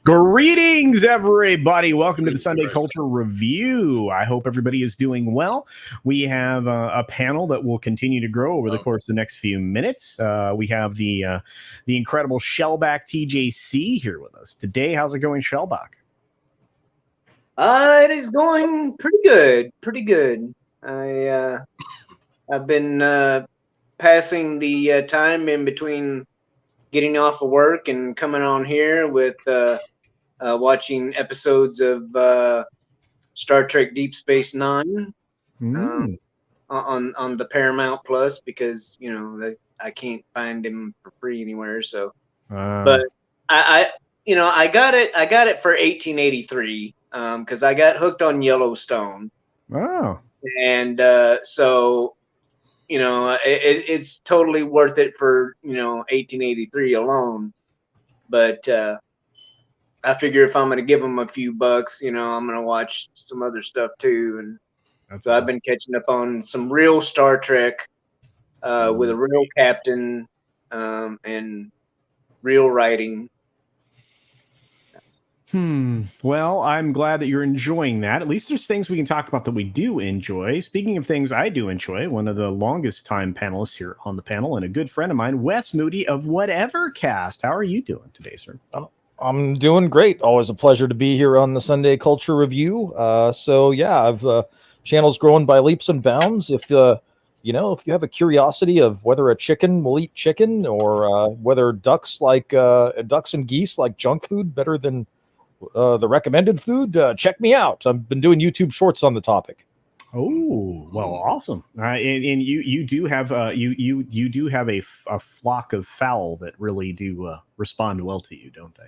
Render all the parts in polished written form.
Greetings, everybody. Welcome to the Sunday Culture Review. I hope everybody is doing well. We have a panel that will continue to grow over the course of the next few minutes. We have the incredible Shellback TJC here with us today. How's it going, Shellback? It is going pretty good. Pretty good. I've been passing the time in between getting off of work and coming on here with watching episodes of Star Trek Deep Space Nine on the Paramount Plus, because I can't find them for free anywhere. So, but I got it for $18.83 because I got hooked on Yellowstone. Wow. And so it's totally worth it for $18.83 alone. But I figure if I'm going to give them a few bucks, I'm going to watch some other stuff too. And so awesome. I've been catching up on some real Star Trek with a real captain and real writing. Well, I'm glad that you're enjoying that. At least there's things we can talk about that we do enjoy. Speaking of things I do enjoy, one of the longest time panelists here on the panel and a good friend of mine, Wes Moody of Whatever Cast. How are you doing today, sir? I'm doing great. Always a pleasure to be here on the Sunday Culture Review. I've channel's growing by leaps and bounds. If you have a curiosity of whether a chicken will eat chicken or whether ducks and geese like junk food better than the recommended food, check me out. I've been doing YouTube shorts on the topic. Oh, well, awesome! And you do have you do have a flock of fowl that really do respond well to you, don't they?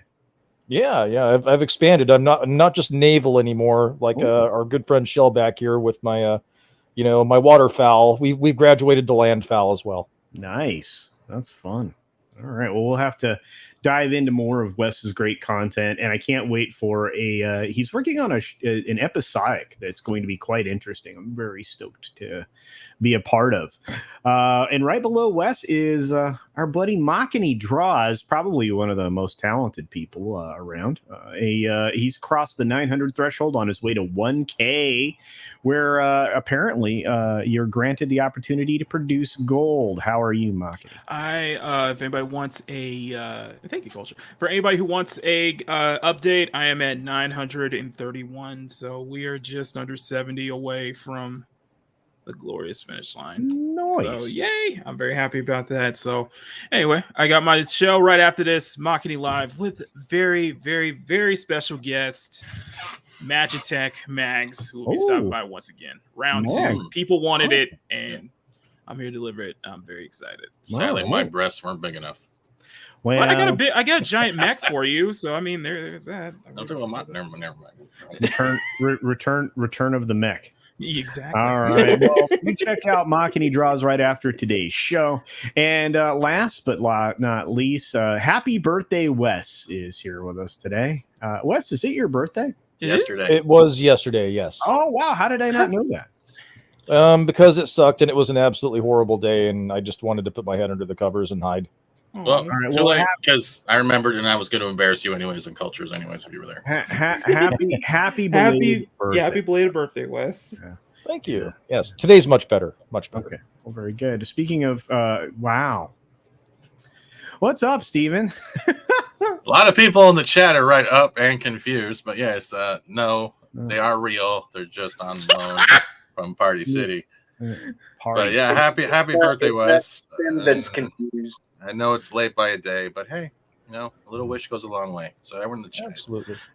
Yeah. I've expanded. I'm not just naval anymore, like our good friend Shellback here with my my waterfowl. We've graduated to landfowl as well. Nice, that's fun. All right, well, we'll have to dive into more of Wes's great content, and I can't wait for he's working on an episodic that's going to be quite interesting. I'm very stoked to be a part of. And right below Wes is our buddy Makini Draws, probably one of the most talented people around. He's crossed the 900 threshold on his way to 1K, where apparently you're granted the opportunity to produce gold. How are you, Makini? If anybody wants a thank you, Culture. For anybody who wants a update, I am at 931, so we are just under 70 away from the glorious finish line. Nice. So yay! I'm very happy about that. So anyway, I got my show right after this, Makini Live, with very, very, very special guest, Magitech Mags, who will be stopping by once again. Round 2. People wanted it, and I'm here to deliver it. I'm very excited. Sadly, my breasts weren't big enough. Well, but I got a giant mech for you, so I mean, there's that. Never mind. Return of the mech. Exactly. All right. Well, you check out Makini Draws right after today's show. And last but not least, happy birthday, Wes is here with us today. Wes, is it your birthday? Yesterday. It was yesterday, yes. Oh, wow. How did I not know that? Because it sucked and it was an absolutely horrible day, and I just wanted to put my head under the covers and hide. Well, too late, because I remembered and I was going to embarrass you anyways in Cultures anyways if you were there. Happy belated birthday. Yeah, happy belated birthday, Wes. Yeah. Thank you. Yes, today's much better. Much better. Okay. Well, very good. Speaking of, wow. What's up, Steven? A lot of people in the chat are right up and confused, but yes, no, they are real. They're just on loan from Party City. But yeah, happy birthday, Wes. That's confused. I know it's late by a day, but hey, a little wish goes a long way. So everyone in the chat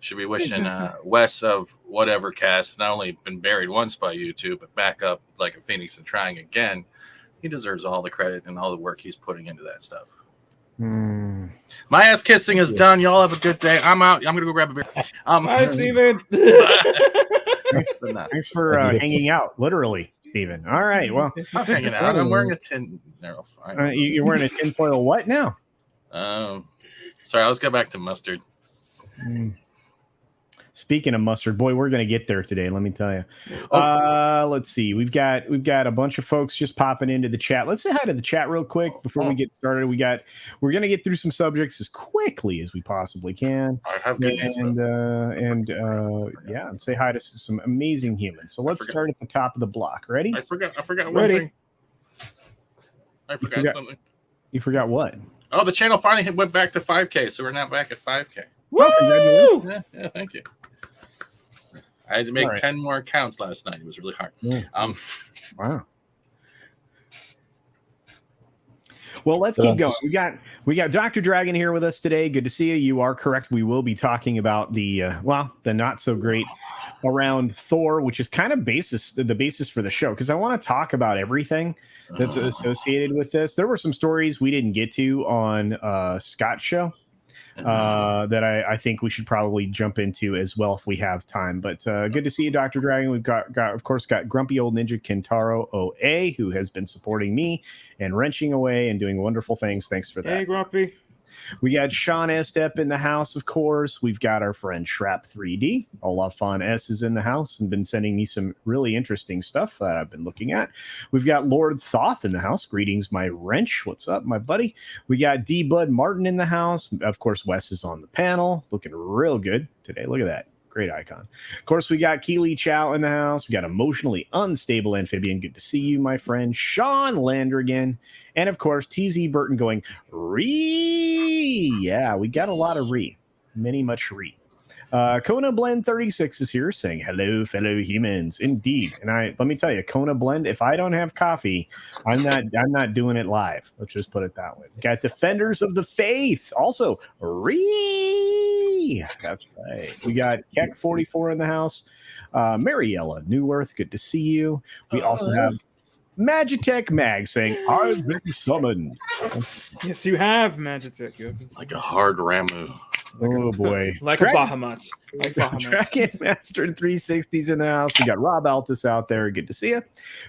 should be wishing Wes of whatever cast not only been buried once by YouTube, but back up like a phoenix and trying again. He deserves all the credit and all the work he's putting into that stuff. My ass kissing is done. Y'all have a good day. I'm out. I'm gonna go grab a beer. Bye, Steven. Thanks for hanging out, literally, Steven. All right. Well, I'm hanging out. I'm wearing a tin. No, you're wearing a tinfoil what now? Sorry, let's go back to mustard. Speaking of mustard, boy, we're gonna get there today. Let me tell you. Let's see. We've got a bunch of folks just popping into the chat. Let's say hi to the chat real quick before we get started. We're gonna get through some subjects as quickly as we possibly can. I have good news, and say hi to some amazing humans. So let's start at the top of the block. Ready? I forgot one thing. I forgot something. You forgot what? Oh, the channel finally went back to 5K, so we're now back at 5K. Woo! Yeah, thank you. I had to make 10 more accounts last night. It was really hard. Yeah. Wow. Well, let's keep going. We got Dr. Dragon here with us today. Good to see you. You are correct. We will be talking about the not so great around Thor, which is kind of the basis for the show, because I want to talk about everything that's associated with this. There were some stories we didn't get to on Scott's show that I think we should probably jump into as well if we have time. But good to see you, Dr. Dragon. We've got grumpy old ninja Kentaro OA, who has been supporting me and wrenching away and doing wonderful things. Thanks for that. Hey, Grumpy. We got Sean Estep in the house, of course. We've got our friend Shrap 3D. Olafon S is in the house and been sending me some really interesting stuff that I've been looking at. We've got Lord Thoth in the house. Greetings, my wrench. What's up, my buddy? We got D Bud Martin in the house. Of course, Wes is on the panel, looking real good today. Look at that. Great icon. Of course, we got Keely Chow in the house. We got Emotionally Unstable Amphibian. Good to see you, my friend. Sean Landrigan. And, of course, TZ Burton going, Ree. Yeah, we got a lot of Ree. Many much Ree. Kona Blend 36 is here saying, hello, fellow humans. Indeed. And let me tell you, Kona Blend, if I don't have coffee, I'm not doing it live. Let's just put it that way. Got Defenders of the Faith. Also, Ree. That's right. We got Keck 44 in the house. Mariella New Earth, good to see you. We also have Magitech Mag saying, I've been summoned. Yes, you have, Magitech. You have been like a hard Ramu. Oh boy. Like a Bahamut. Dragon Master 360s in the house. We got Rob Altus out there. Good to see you.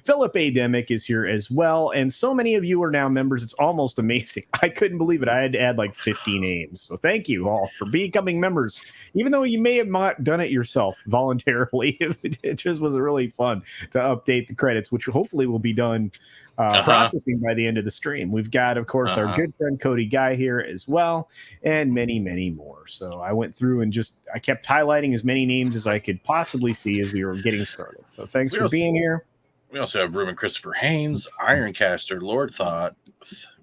Philip Ademic is here as well. And so many of you are now members. It's almost amazing. I couldn't believe it. I had to add like 50 names. So thank you all for becoming members. Even though you may have not done it yourself voluntarily, it just was really fun to update the credits, which hopefully will be done processing by the end of the stream. We've got, of course, our good friend Cody Guy here as well, and many, many more. So I went through and I kept highlighting as many names as I could possibly see as we were getting started. So thanks for being here. We also have Ruben Christopher Haynes, Ironcaster, Lord Thought.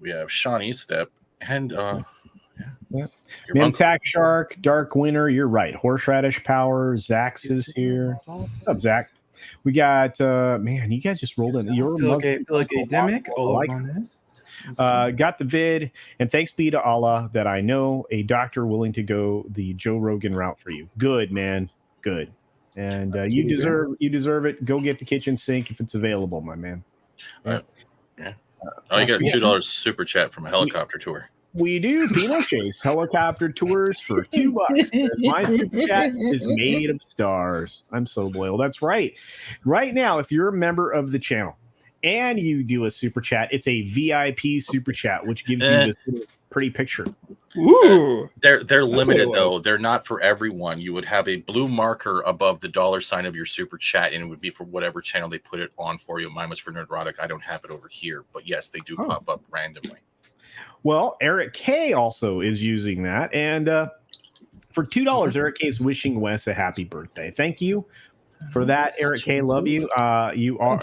We have Sean Estep, and Mimtac Shark, Dark Winter. You're right. Horseradish Power. Zax is here. What's up, Zach? We got man, you guys just rolled in. You're Philip Ademic. Got the vid, and thanks be to Allah that I know a doctor willing to go the Joe Rogan route for you. Good, man. Good. And you deserve it. Go get the kitchen sink if it's available, my man. Yeah. You got $2 super chat from a helicopter tour. We do Pinochet's helicopter tours for $2. My super chat is made of stars. I'm so loyal. That's right. Right now, if you're a member of the channel and you do a super chat, it's a VIP super chat, which gives you this pretty picture. Ooh, they're limited though. They're not for everyone. You would have a blue marker above the $ of your super chat, and it would be for whatever channel they put it on for you. Mine was for Nerdrotics. I don't have it over here, but yes, they do pop up randomly. Well, Eric K also is using that, and for $2, Eric K is wishing Wes a happy birthday. Thank you for that, Eric K. Love you. You are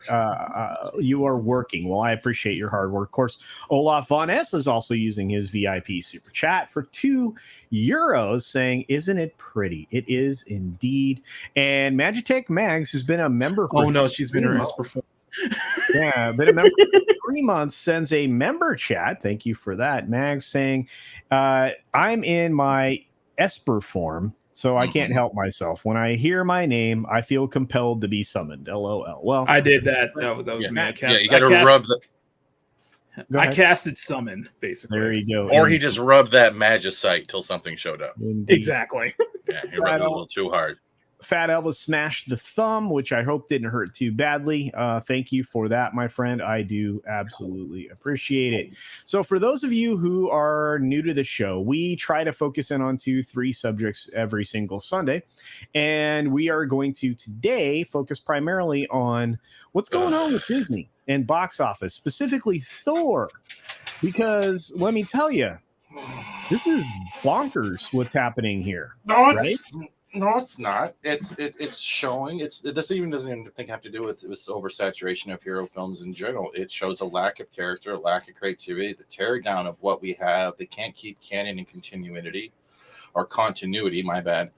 are working. Well, I appreciate your hard work. Of course, Olaf Von S is also using his VIP super chat for €2, saying, "Isn't it pretty?" It is indeed. And Magitech Mags, who's been a member. Oh no, she's been her ass before. Yeah, been a member for 3 months, sends a member chat. Thank you for that. Mags saying, I'm in my Esper form, so I can't help myself. When I hear my name, I feel compelled to be summoned. LOL. Well, I did that. That was me. You got to rub the. I casted summon, basically. There you go. Or he just rubbed that magicite till something showed up. Indeed. Exactly. Yeah, he rubbed it a little too hard. Fat Elvis smashed the thumb, which I hope didn't hurt too badly. Thank you for that, my friend. I do absolutely appreciate it. So for those of you who are new to the show, we try to focus in on 2-3 subjects every single Sunday. And we are going to today focus primarily on what's going on with Disney and box office, specifically Thor. Because let me tell you, this is bonkers what's happening here. No, it's not. It's showing. This even doesn't even have to do with this oversaturation of hero films in general. It shows a lack of character, a lack of creativity, the tear down of what we have. They can't keep canon and continuity, or continuity. My bad.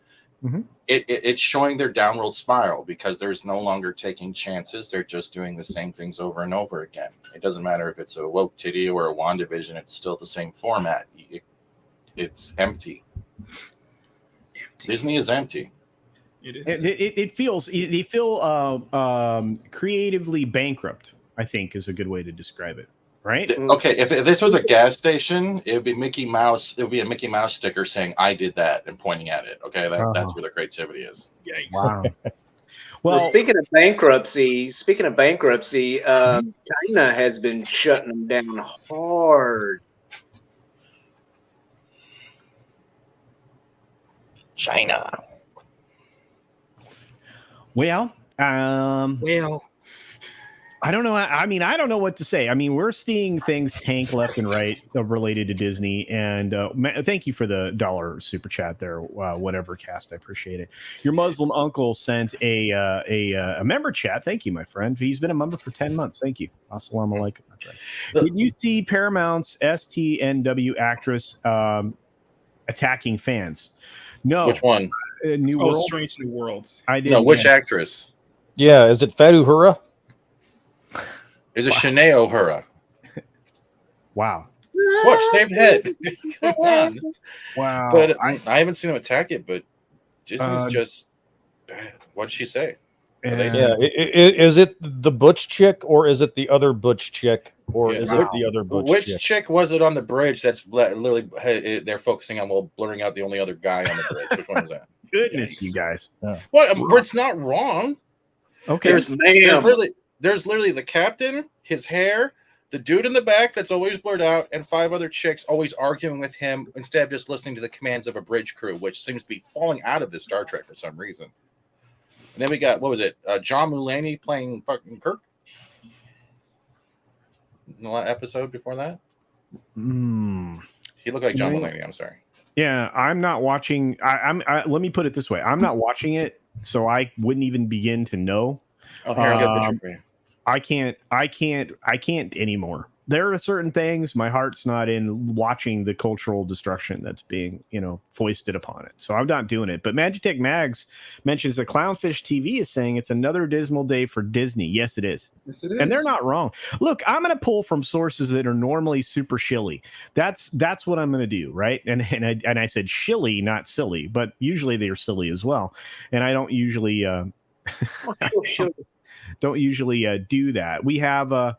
Mm-hmm. It's showing their downward spiral because there's no longer taking chances. They're just doing the same things over and over again. It doesn't matter if it's a woke titty or a WandaVision. It's still the same format. It's empty. Disney is empty. It is. They feel creatively bankrupt, I think is a good way to describe it. Right? Okay, if this was a gas station, it would be Mickey Mouse. It would be a Mickey Mouse sticker saying "I did that" and pointing at it. Okay, that's where the creativity is. Yikes. Wow. Well, speaking of bankruptcy, China has been shutting them down hard. China. Well, I don't know. I mean, I don't know what to say. I mean, we're seeing things tank left and right related to Disney. And thank you for the $1 super chat there. Whatever cast, I appreciate it. Your Muslim uncle sent a member chat. Thank you, my friend. He's been a member for 10 months. Thank you. Assalamu alaikum, my friend. Did you see Paramount's STNW actress attacking fans? No. Which one? New World. Strange New Worlds. I did. No, which actress? Yeah, is it Fatu Hura? Is it Shanae O'Hara? Wow. What? Shaved head. Come on. Wow. But I haven't seen him attack it, but Disney's just bad. What'd she say? Is it the butch chick or is it the other butch chick or is it the other butch chick? Which chick was it on the bridge that's literally they're focusing on blurring out the only other guy on the bridge? Which one is that? Goodness, you guys. Yeah. What? It's not wrong. Okay. There's literally the captain, his hair, the dude in the back that's always blurred out, and 5 other chicks always arguing with him instead of just listening to the commands of a bridge crew, which seems to be falling out of this Star Trek for some reason. And then we got, what was it? John Mulaney playing fucking Kirk? In the episode before that? He looked like John Mulaney. I'm sorry. Yeah, I'm not watching. Let me put it this way. I'm not watching it, so I wouldn't even begin to know. Oh, here, I'll get a picture for you. I can't anymore. There are certain things my heart's not in watching the cultural destruction that's being, foisted upon it. So I'm not doing it. But Magitech Mags mentions that Clownfish TV is saying it's another dismal day for Disney. Yes, it is. Yes, it is. And they're not wrong. Look, I'm going to pull from sources that are normally super shilly. That's what I'm going to do, right? And I said shilly, not silly, but usually they're silly as well. And I don't usually do that. We have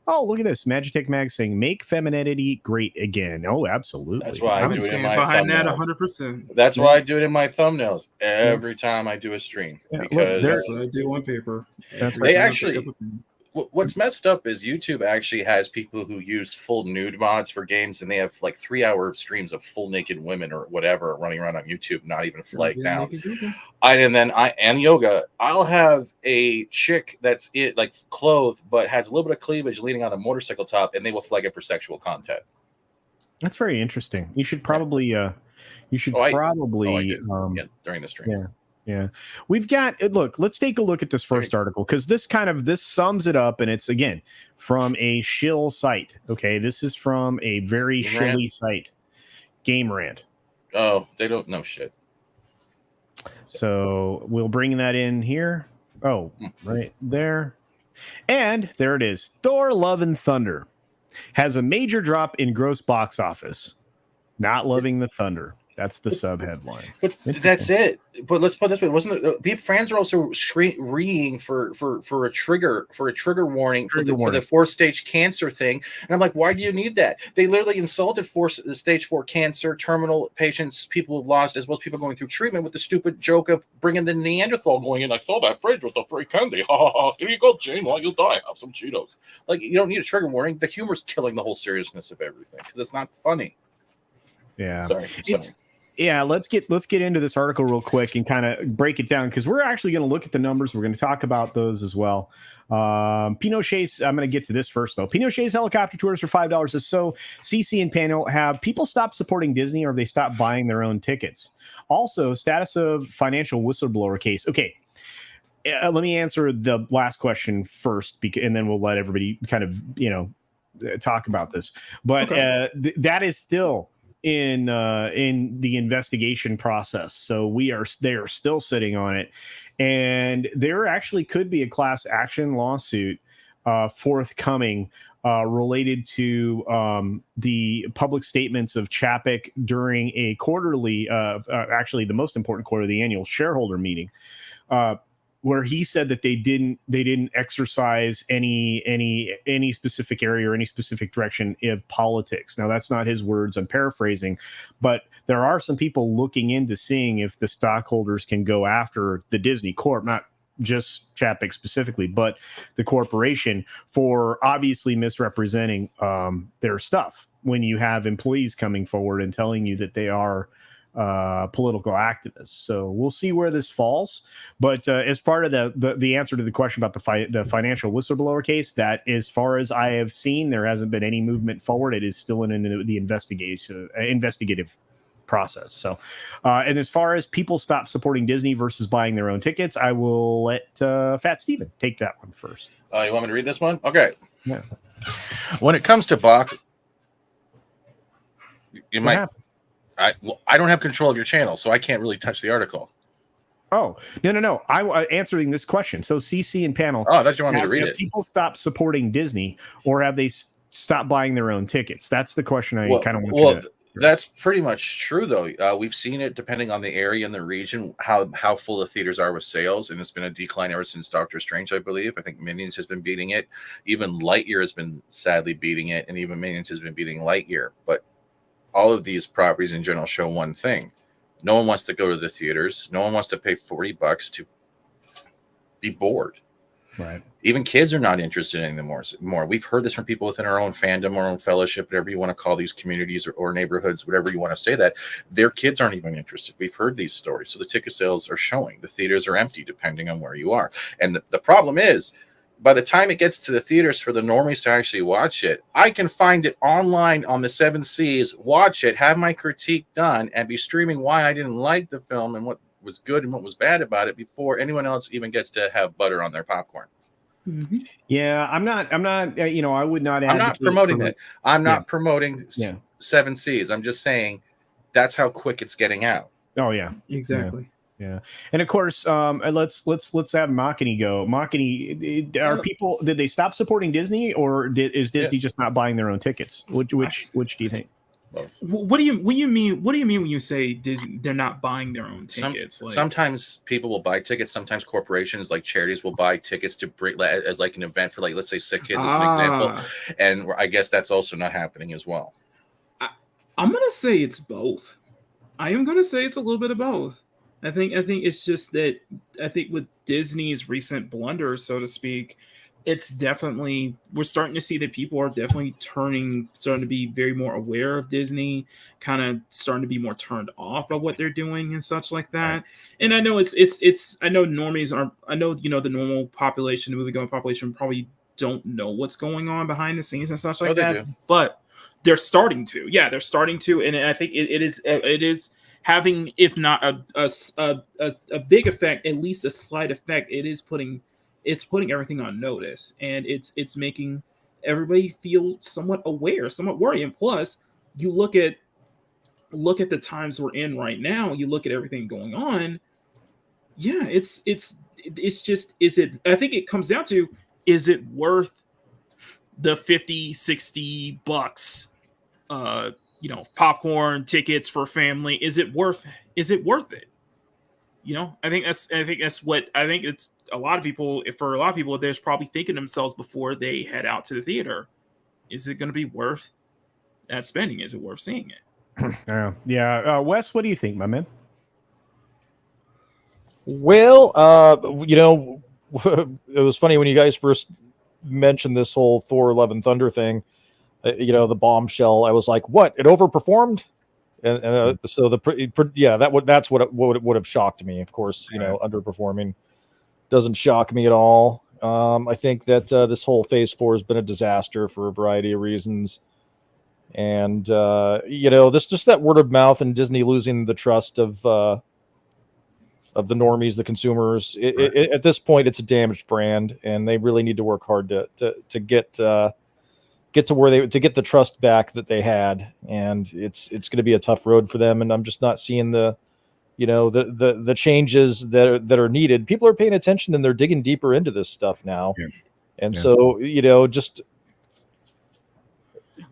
oh, look at this. Magitech Mag saying, make femininity great again. Oh, absolutely. That's why I do it in my behind thumbnails. That 100%. That's why I do it in my thumbnails every time I do a stream. Because that's what I do on paper. They actually, what's messed up is YouTube actually has people who use full nude mods for games, and they have like 3-hour streams of full naked women or whatever running around on YouTube, not even flagged down. And yoga, I'll have a chick that's like clothed but has a little bit of cleavage leaning on a motorcycle top, and they will flag it for sexual content. That's very interesting. You should probably I did. During the stream. Yeah. Yeah. We've got, look, let's take a look at this first article, because this sums it up, and it's, again, from a shill site. Okay. This is from a very shilly site, Game Rant. Oh, they don't know shit. So we'll bring that in here. Oh, right there. And there it is. Thor: Love and Thunder has a major drop in gross box office. Not loving the Thunder. That's the sub headline. But that's it. But let's put it this way: wasn't it? Fans are also reeing for a trigger warning for the 4-stage cancer thing. And I'm like, why do you need that? They literally insulted the stage 4 cancer, terminal patients, people who've lost, as well as people going through treatment, with the stupid joke of bringing the Neanderthal going in. I saw that fridge with the free candy. Ha ha ha! Here you go, Jane. While you die, have some Cheetos. Like, you don't need a trigger warning. The humor's killing the whole seriousness of everything because it's not funny. Yeah. Sorry. Yeah, let's get into this article real quick and kind of break it down, because we're actually going to look at the numbers. We're going to talk about those as well. Pinochet's, I'm going to get to this first, though. Pinochet's helicopter tours for $5 is so CC and Panel have people stopped supporting Disney, or have they stopped buying their own tickets? Also, status of financial whistleblower case. Okay, let me answer the last question first, and then we'll let everybody kind of, talk about this. But that is still in the investigation process, so they are still sitting on it, and there actually could be a class action lawsuit forthcoming related to the public statements of Chapek during a quarterly, actually the most important quarter, the annual shareholder meeting, where he said that they didn't exercise any specific area or any specific direction of politics. Now, that's not his words, I'm paraphrasing, but there are some people looking into seeing if the stockholders can go after the Disney Corp, not just Chapek specifically, but the corporation, for obviously misrepresenting their stuff when you have employees coming forward and telling you that they are political activists. So we'll see where this falls. But as part of the answer to the question about the financial whistleblower case, that, as far as I have seen, there hasn't been any movement forward. It is still in the investigative process. So, and as far as people stop supporting Disney versus buying their own tickets, I will let Fat Steven take that one first. You want me to read this one? Okay. Yeah. When it comes to Bach, you might. I don't have control of your channel, so I can't really touch the article. Oh, no. I'm answering this question. So CC and Panel. Oh, I thought you wanted me to read it. People stop supporting Disney, or have they stopped buying their own tickets? That's the question I kind of want you to... That's pretty much true, though. We've seen it, depending on the area and the region, how full the theaters are with sales, and it's been a decline ever since Doctor Strange, I believe. I think Minions has been beating it. Even Lightyear has been sadly beating it, and even Minions has been beating Lightyear. But all of these properties in general show one thing: no one wants to go to the theaters. No one wants to pay $40 to be bored. Right. Even kids are not interested in it more. We've heard this from people within our own fandom, our own fellowship, whatever you want to call these communities or neighborhoods, whatever you want to say, that their kids aren't even interested. We've heard these stories. So the ticket sales are showing. The theaters are empty, depending on where you are. And the problem is, by the time it gets to the theaters for the normies to actually watch it, I can find it online on the 7 Seas, watch it, have my critique done, and be streaming why I didn't like the film and what was good and what was bad about it before anyone else even gets to have butter on their popcorn. Mm-hmm. Yeah, I'm not, I would not. I'm not promoting it. I'm not promoting 7 Seas. I'm just saying that's how quick it's getting out. Oh yeah, exactly. Yeah, and of course, let's have Makini go. Makini, are people? Did they stop supporting Disney, or is Disney just not buying their own tickets? Which do you think? What do you mean? What do you mean when you say Disney, they're not buying their own tickets? Sometimes people will buy tickets. Sometimes corporations, like charities, will buy tickets to bring as like an event for, like, let's say Sick Kids as an example. And I guess that's also not happening as well. I'm gonna say it's both. I am gonna say it's a little bit of both. I think it's just that I think with Disney's recent blunders, so to speak, it's definitely, we're starting to see that people are definitely starting to be very more aware of Disney, kind of starting to be more turned off by what they're doing and such like that. Right. And I know it's I know normies are, I know, the normal population, the movie-going population probably don't know what's going on behind the scenes and such like that, but they're starting to. Yeah, they're starting to, and I think it is having, if not a big effect, at least a slight effect. It's putting everything on notice, and it's making everybody feel somewhat aware, somewhat worried. And plus, you look at the times we're in right now. You look at everything going on. Yeah, it's just, is it? I think it comes down to, is it worth the $50-$60 popcorn tickets for family? Is it worth it? I think that's what I think. It's a lot of people. For a lot of people, they're probably thinking to themselves before they head out to the theater, is it going to be worth that spending? Is it worth seeing it? Yeah. Wes, what do you think, my man? Well, it was funny when you guys first mentioned this whole Thor: Love and Thunder thing. The bombshell. I was like, "What? It overperformed?" And so that's what it would have shocked me. Of course, underperforming doesn't shock me at all. I think that this whole Phase 4 has been a disaster for a variety of reasons, and this just that word of mouth and Disney losing the trust of the normies, the consumers. At this point, it's a damaged brand, and they really need to work hard to get to where to get the trust back that they had. And it's going to be a tough road for them. And I'm just not seeing the changes that are needed. People are paying attention and they're digging deeper into this stuff now. Yeah. And so,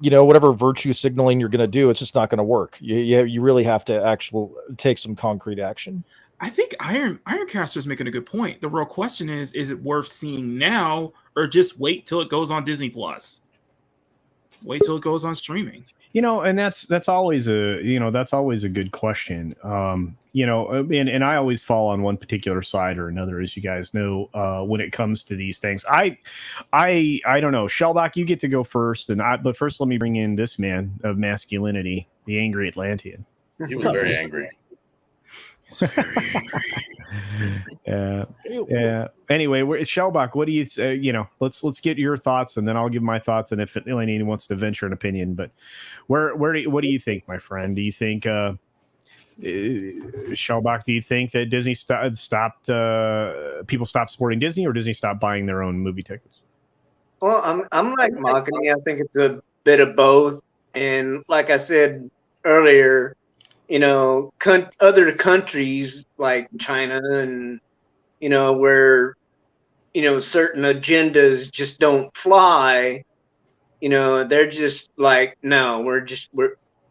whatever virtue signaling you're going to do, it's just not going to work. You really have to actually take some concrete action. I think Ironcaster is making a good point. The real question is it worth seeing now, or just wait till it goes on Disney Plus? Wait till it goes on streaming. And that's always a good question. And I always fall on one particular side or another, as you guys know, when it comes to these things. I don't know. Shellback, you get to go first, but first let me bring in this man of masculinity, the angry Atlantean. He was very angry. He's very angry. Yeah. Anyway, Shellbach, what do you say? Let's get your thoughts, and then I'll give my thoughts. And if anyone wants to venture an opinion, but what do you think, my friend? Do you think, Shellbach? Do you think that Disney stopped people stopped supporting Disney, or Disney stopped buying their own movie tickets? Well, I'm like marketing. I think it's a bit of both. And like I said earlier, other countries like China and, where, certain agendas just don't fly, they're just like, no, we're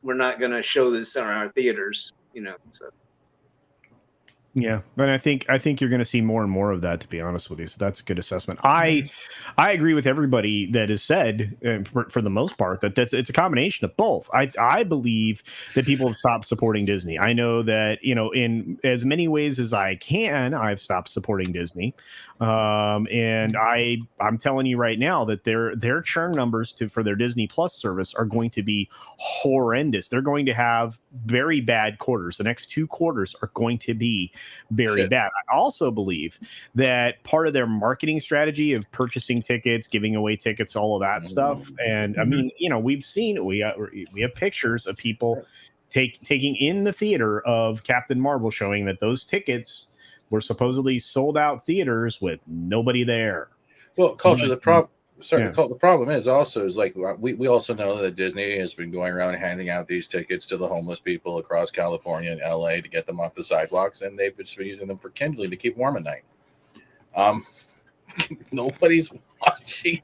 not going to show this in our theaters, so. Yeah, and I think you're going to see more and more of that, to be honest with you. So that's a good assessment. I agree with everybody that has said, for the most part, that it's a combination of both. I believe that people have stopped supporting Disney. I know that in as many ways as I can, I've stopped supporting Disney, and I'm telling you right now that their churn numbers for their Disney Plus service are going to be horrendous. They're going to have very bad quarters. The next 2 quarters are going to be very bad. I also believe that part of their marketing strategy of purchasing tickets, giving away tickets, all of that stuff. And I mean, we've seen it. We have pictures of people taking in the theater of Captain Marvel, showing that those tickets were supposedly sold out theaters with nobody there. Well, the problem is like we also know that Disney has been going around handing out these tickets to the homeless people across California and LA to get them off the sidewalks, and they've been using them for kindling to keep warm at night. Nobody's watching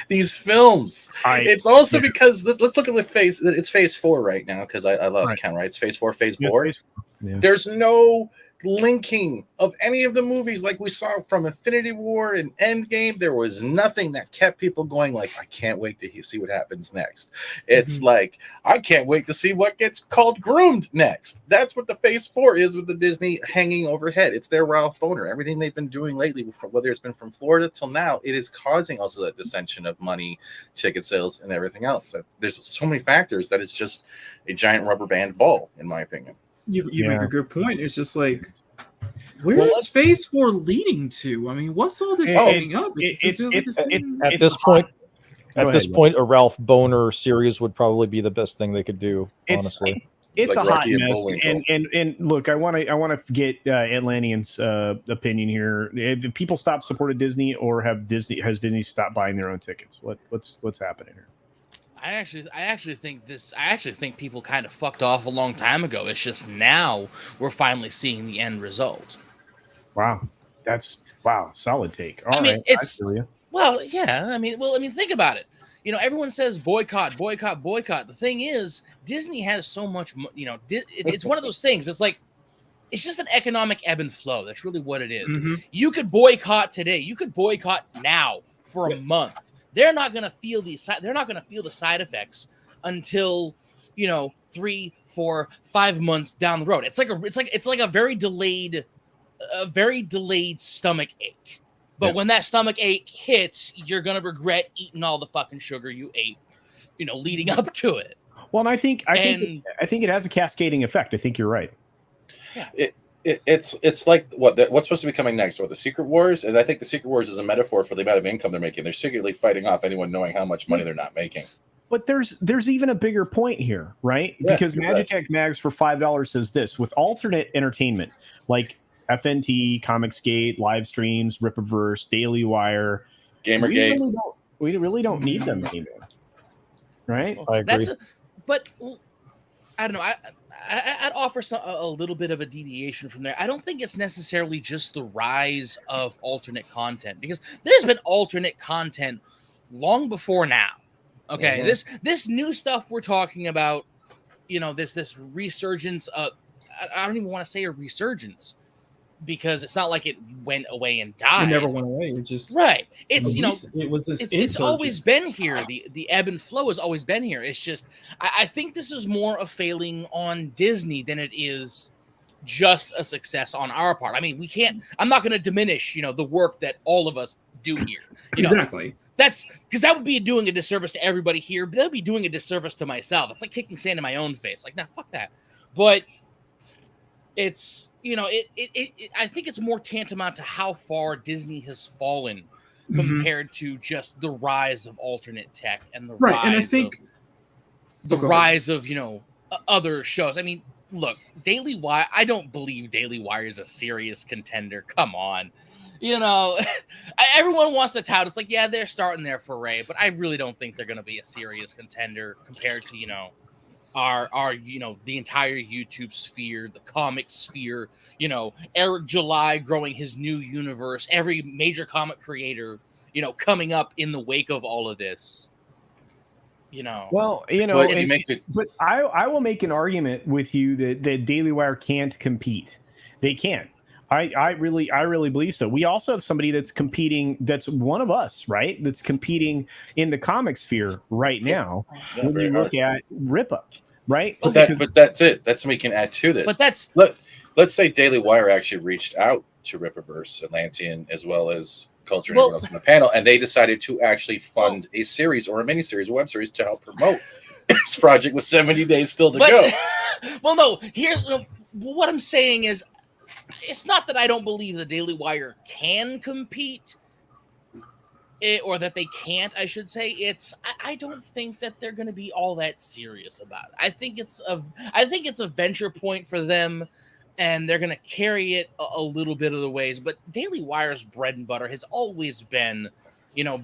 these films. It's also because let's look at the phase. It's Phase 4 right now, because I lost count. Right, it's Phase 4, Phase 4. Yeah. There's no linking of any of the movies like we saw from Infinity War and Endgame. There was nothing that kept people going like, I can't wait to see what happens next. It's like, I can't wait to see what gets called groomed next. That's what the Phase 4 is with the Disney hanging overhead. It's their Ralph Boner. Everything they've been doing lately, whether it's been from Florida till now, it is causing also that dissension of money, ticket sales, and everything else. There's so many factors that it's just a giant rubber band ball, in my opinion. You make a good point. It's just like, where is Phase 4 leading to? I mean, what's all this setting up? At this point, a Ralph Boner series would probably be the best thing they could do, honestly. It's like a hot Rocky and mess, Bullwinkle. and look, I want to get Atlantean's opinion here. If people stop supporting Disney, or has Disney stopped buying their own tickets? What's happening here? I actually think people kind of fucked off a long time ago. It's just now we're finally seeing the end result. Wow, solid take. All I mean, right, it's I feel you. well, yeah. I mean, think about it. Everyone says boycott, boycott, boycott. The thing is, Disney has so much. It's one of those things. It's like it's just an economic ebb and flow. That's really what it is. Mhm. You could boycott today. You could boycott now for a month. They're not going to feel the side effects until 3, 4, 5 months down the road. It's like a very delayed stomach ache. But when that stomach ache hits, you're gonna regret eating all the fucking sugar you ate, leading up to it. Well, and I think it has a cascading effect. I think you're right. Yeah. It's like what's supposed to be coming next? What, the Secret Wars? And I think the Secret Wars is a metaphor for the amount of income they're making. They're secretly fighting off anyone knowing how much money they're not making. But there's even a bigger point here, right? Yeah, Because Magitech Mags for $5 says this: with alternate entertainment like FNT, Comicsgate, live streams, Rippaverse, Daily Wire, Gamergate. We really don't need them anymore, right? Well, I agree. But I don't know. I'd offer a little bit of a deviation from there. I don't think it's necessarily just the rise of alternate content, because there's been alternate content long before now. Okay, this new stuff we're talking about, this resurgence of, I don't even want to say a resurgence, because it's not like it went away and died. It never went away. It just right. It's it was this it's always been here. The ebb and flow has always been here. It's just I think this is more a failing on Disney than it is just a success on our part. I mean, I'm not going to diminish the work that all of us do here. Exactly. That's because that would be doing a disservice to everybody here. But that would be doing a disservice to myself. It's like kicking sand in my own face. Like, nah, fuck that. But it's I think it's more tantamount to how far Disney has fallen compared to just the rise of alternate tech and the rise of other shows. I mean, look, Daily Wire. I don't believe Daily Wire is a serious contender. Come on. Everyone wants to tout. It's like, yeah, they're starting their foray, but I really don't think they're going to be a serious contender compared to our the entire YouTube sphere, the comic sphere. Eric July growing his new universe, every major comic creator coming up in the wake of all of this. Well, but I will make an argument with you that Daily Wire can't compete. They can't. I really believe so. We also have somebody that's competing, that's one of us, right? That's competing in the comic sphere right now. Yeah, when you look at Rippa, right? But that's it. That's something we can add to this. But let's say Daily Wire actually reached out to Rippaverse, Atlantean, as well as Culture and everyone else on the panel, and they decided to actually fund a series or a miniseries, a web series, to help promote this project with 70 days still to go. Well, no. Here's what I'm saying is, it's not that I don't believe the Daily Wire can compete, or that they can't, I should say. I don't think that they're going to be all that serious about it. I think it's a venture point for them, and they're going to carry it a little bit of the ways. But Daily Wire's bread and butter has always been,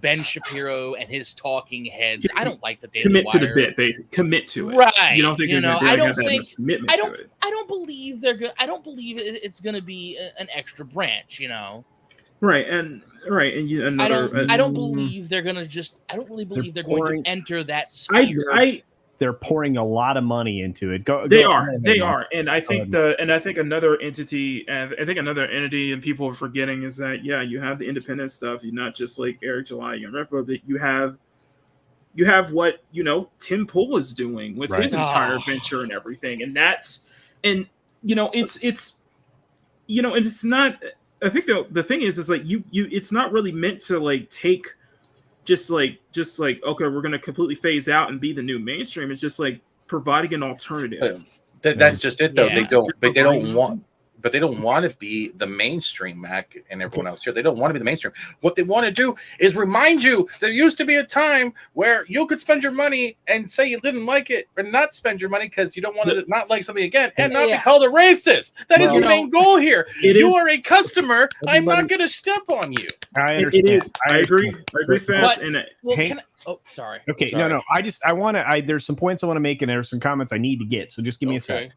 Ben Shapiro and his talking heads. I don't like the Daily Wire. Commit to the bit, basically. Commit to it. Right. You don't think I don't believe they're good. I don't believe it's going to be an extra branch. Right. And I don't believe they're going to I don't really believe they're going to enter that sphere. They're pouring a lot of money into it. They are, and I think another entity, and I think another entity, and people are forgetting, is that you have the independent stuff. You're not just like Eric July and Ripper, but you have what Tim Pool is doing with his entire venture and everything, and it's not. I think the thing is like it's not really meant to like take. Just like okay, we're gonna completely phase out and be the new mainstream. It's just like providing an alternative. That's just it, though. Yeah. They don't but they don't want to be the mainstream, Mac and everyone else here. They don't want to be the mainstream. What they want to do is remind you there used to be a time where you could spend your money and say you didn't like it, or not spend your money because you don't want to not like something again, and not be called a racist. That is the main goal here. You are a customer. I'm not going to step on you. I understand. It is. I agree, Fats. Sorry. Okay, sorry. no. I want to. There's some points I want to make, and there's some comments I need to get. So just give me a second.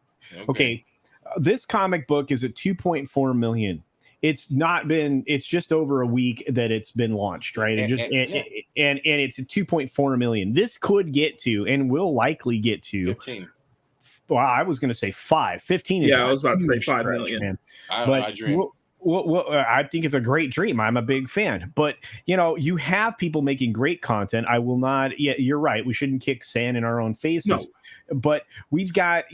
Okay. This comic book is at 2.4 million. It's just over a week that it's been launched, right? And it's at 2.4 million. This could get to, and will likely get to 15. Well, I was going to say 15 is I was about to say 5 million. Man. I dream. Well, I think it's a great dream. I'm a big fan, but you have people making great content. I will not. Yeah, you're right. We shouldn't kick sand in our own faces. No. But we've got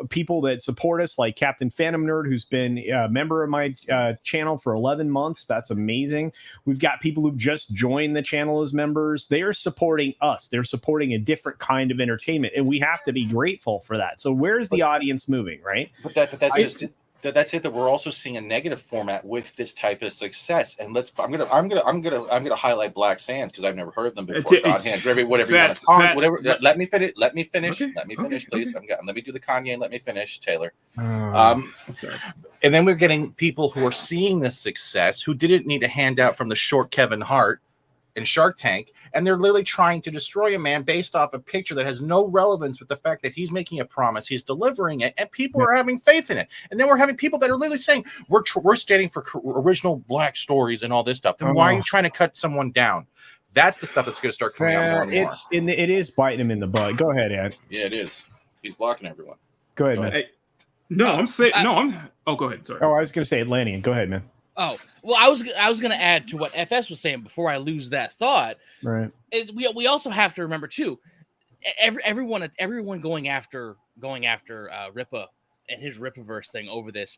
people that support us, like Captain Phantom Nerd, who's been a member of my channel for 11 months. That's amazing. We've got people who've just joined the channel as members. They are supporting us. They're supporting a different kind of entertainment, and we have to be grateful for that. So where's the audience moving, right? But that's it. That we're also seeing a negative format with this type of success. And I'm gonna highlight Black Sands because I've never heard of them before. Whatever you want to let me finish. Let me finish. Okay. Let me finish, please. Let me do the Kanye. Let me finish, Taylor. Sorry. And then we're getting people who are seeing this success who didn't need a handout from the short Kevin Hart in Shark Tank, and they're literally trying to destroy a man based off a picture that has no relevance with the fact that he's making a promise, he's delivering it, and people are having faith in it. And then we're having people that are literally saying we're standing for original Black stories and all this stuff. Then why are you trying to cut someone down? That's the stuff that's going to start coming out more and more. It is biting him in the butt. Go ahead, Ed. Yeah, it is. He's blocking everyone. Go ahead, man. Go ahead. Sorry. I was going to say Atlantean. Go ahead, man. Oh, well, I was going to add to what FS was saying before I lose that thought. Right. We also have to remember too, everyone going after Ripa and his Ripaverse thing over this.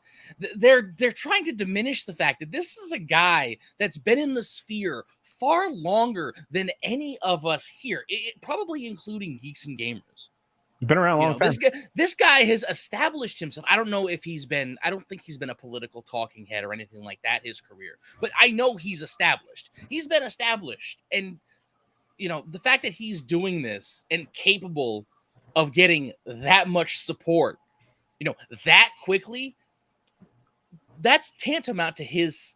They're trying to diminish the fact that this is a guy that's been in the sphere far longer than any of us here, probably including geeks and gamers. Been around a long time. This guy has established himself. I don't know if I don't think he's been a political talking head or anything like that his career, but I know he's established. He's been established. And, the fact that he's doing this and capable of getting that much support, that quickly, that's tantamount to his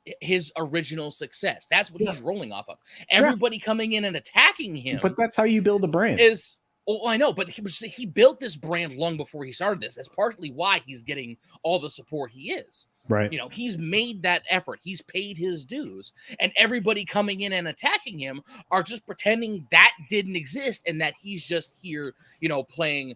original success. That's what he's rolling off of. Everybody coming in and attacking him. But that's how you build a brand. Oh, I know, but he built this brand long before he started this. That's partly why he's getting all the support he is. Right. He's made that effort. He's paid his dues. And everybody coming in and attacking him are just pretending that didn't exist and that he's just here, playing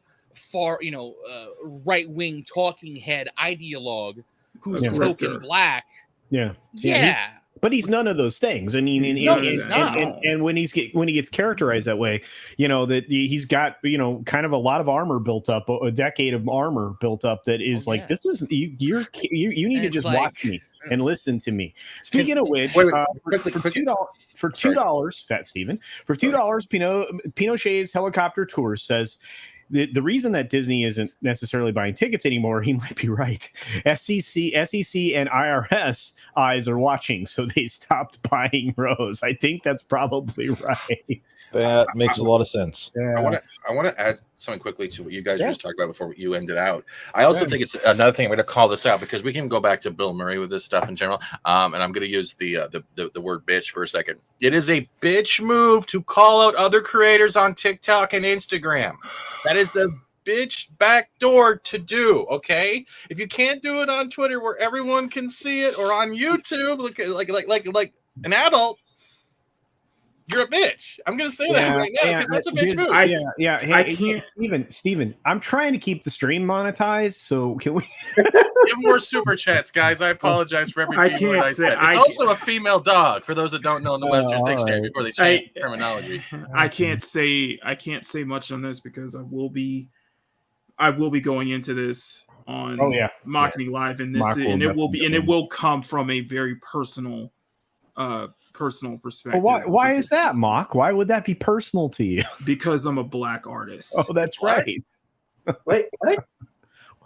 right-wing talking head ideologue who's broken black. Yeah. Yeah. But he's none of those things. And when he gets characterized that way, that he's got kind of a lot of armor built up, a decade of armor built up. That is this is you need to just watch me and listen to me. Speaking of which, for $2, Fat Steven, for $2, Pinochet's Helicopter Tours says. The reason that Disney isn't necessarily buying tickets anymore, he might be right. SEC and IRS eyes are watching, so they stopped buying rows. I think that's probably right. That makes a lot of sense. Yeah. I want to add something quickly to what you guys were just talking about before you ended out. I also think it's another thing. I'm going to call this out because we can go back to Bill Murray with this stuff in general. And I'm going to use the word bitch for a second. It is a bitch move to call out other creators on TikTok and Instagram. That is the bitch backdoor to do. Okay, if you can't do it on Twitter where everyone can see it, or on YouTube, like an adult. You're a bitch. I'm gonna say that right now because that's a bitch move. I can't. Steven, I'm trying to keep the stream monetized, so can we give more super chats, guys? I apologize for every word I said. It's also a female dog for those that don't know in the Webster's Dictionary before they change terminology. I can't say much on this because I will be going into this on Machini Live, and it will come from a very personal perspective. Well, why is that, Mock? Why would that be personal to you? Because I'm a black artist. Oh, that's right. Wait, what?